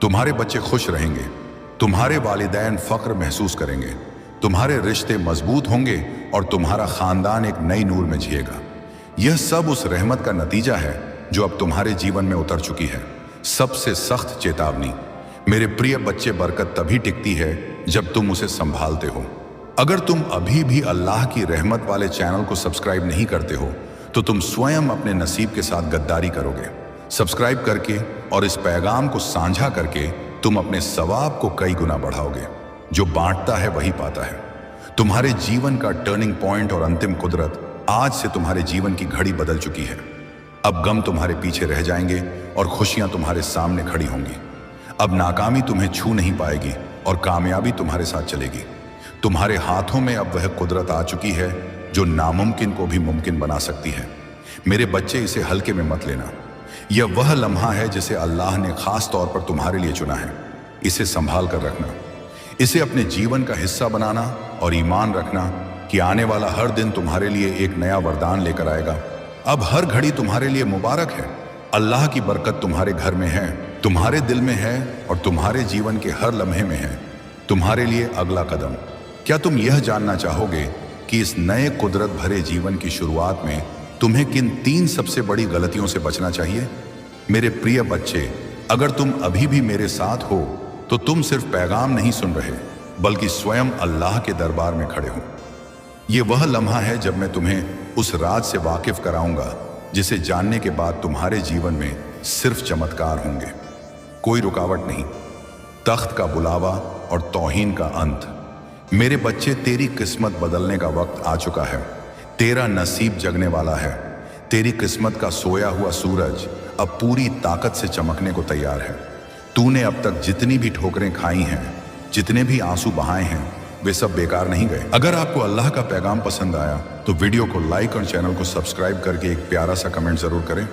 तुम्हारे बच्चे खुश रहेंगे, तुम्हारे वालिदैन फख्र महसूस करेंगे, तुम्हारे रिश्ते मजबूत होंगे और तुम्हारा खानदान एक नई नूर में जिएगा। यह सब उस रहमत का नतीजा है जो अब तुम्हारे जीवन में उतर चुकी है। सबसे सख्त चेतावनी, मेरे प्रिय बच्चे, बरकत तभी टिकती है जब तुम उसे संभालते हो। अगर तुम अभी भी अल्लाह की रहमत वाले चैनल को सब्सक्राइब नहीं करते हो तो तुम स्वयं अपने नसीब के साथ गद्दारी करोगे। सब्सक्राइब करके और इस पैगाम को साझा करके तुम अपने सवाब को कई गुना बढ़ाओगे। जो बांटता है वही पाता है। तुम्हारे जीवन का टर्निंग पॉइंट और अंतिम कुदरत, आज से तुम्हारे जीवन की घड़ी बदल चुकी है। अब गम तुम्हारे पीछे रह जाएंगे और खुशियां तुम्हारे सामने खड़ी होंगी। अब नाकामी तुम्हें छू नहीं पाएगी और कामयाबी तुम्हारे साथ चलेगी। तुम्हारे हाथों में अब वह कुदरत आ चुकी है जो नामुमकिन को भी मुमकिन बना सकती है। मेरे बच्चे, इसे हल्के में मत लेना। यह वह लम्हा है जिसे अल्लाह ने खास तौर पर तुम्हारे लिए चुना है। इसे संभाल कर रखना, इसे अपने जीवन का हिस्सा बनाना और ईमान रखना कि आने वाला हर दिन तुम्हारे लिए एक नया वरदान लेकर आएगा। अब हर घड़ी तुम्हारे लिए मुबारक है। अल्लाह की बरकत तुम्हारे घर में है, तुम्हारे दिल में है और तुम्हारे जीवन के हर लम्हे में है। तुम्हारे लिए अगला कदम। क्या तुम यह जानना चाहोगे कि इस नए कुदरत भरे जीवन की शुरुआत में तुम्हें किन 3 सबसे बड़ी गलतियों से बचना चाहिए? मेरे प्रिय बच्चे, अगर तुम अभी भी मेरे साथ हो तो तुम सिर्फ पैगाम नहीं सुन रहे बल्कि स्वयं अल्लाह के दरबार में खड़े हो। ये वह लम्हा है जब मैं तुम्हें उस राज से वाकिफ कराऊंगा जिसे जानने के बाद तुम्हारे जीवन में सिर्फ चमत्कार होंगे, कोई रुकावट नहीं। तख्त का बुलावा और तौहीन का अंत। मेरे बच्चे, तेरी किस्मत बदलने का वक्त आ चुका है। तेरा नसीब जगने वाला है। तेरी किस्मत का सोया हुआ सूरज अब पूरी ताकत से चमकने को तैयार है। तूने अब तक जितनी भी ठोकरें खाई हैं, जितने भी आंसू बहाए हैं, वे सब बेकार नहीं गए। अगर आपको अल्लाह का पैगाम पसंद आया तो वीडियो को लाइक और चैनल को सब्सक्राइब करके एक प्यारा सा कमेंट जरूर करें।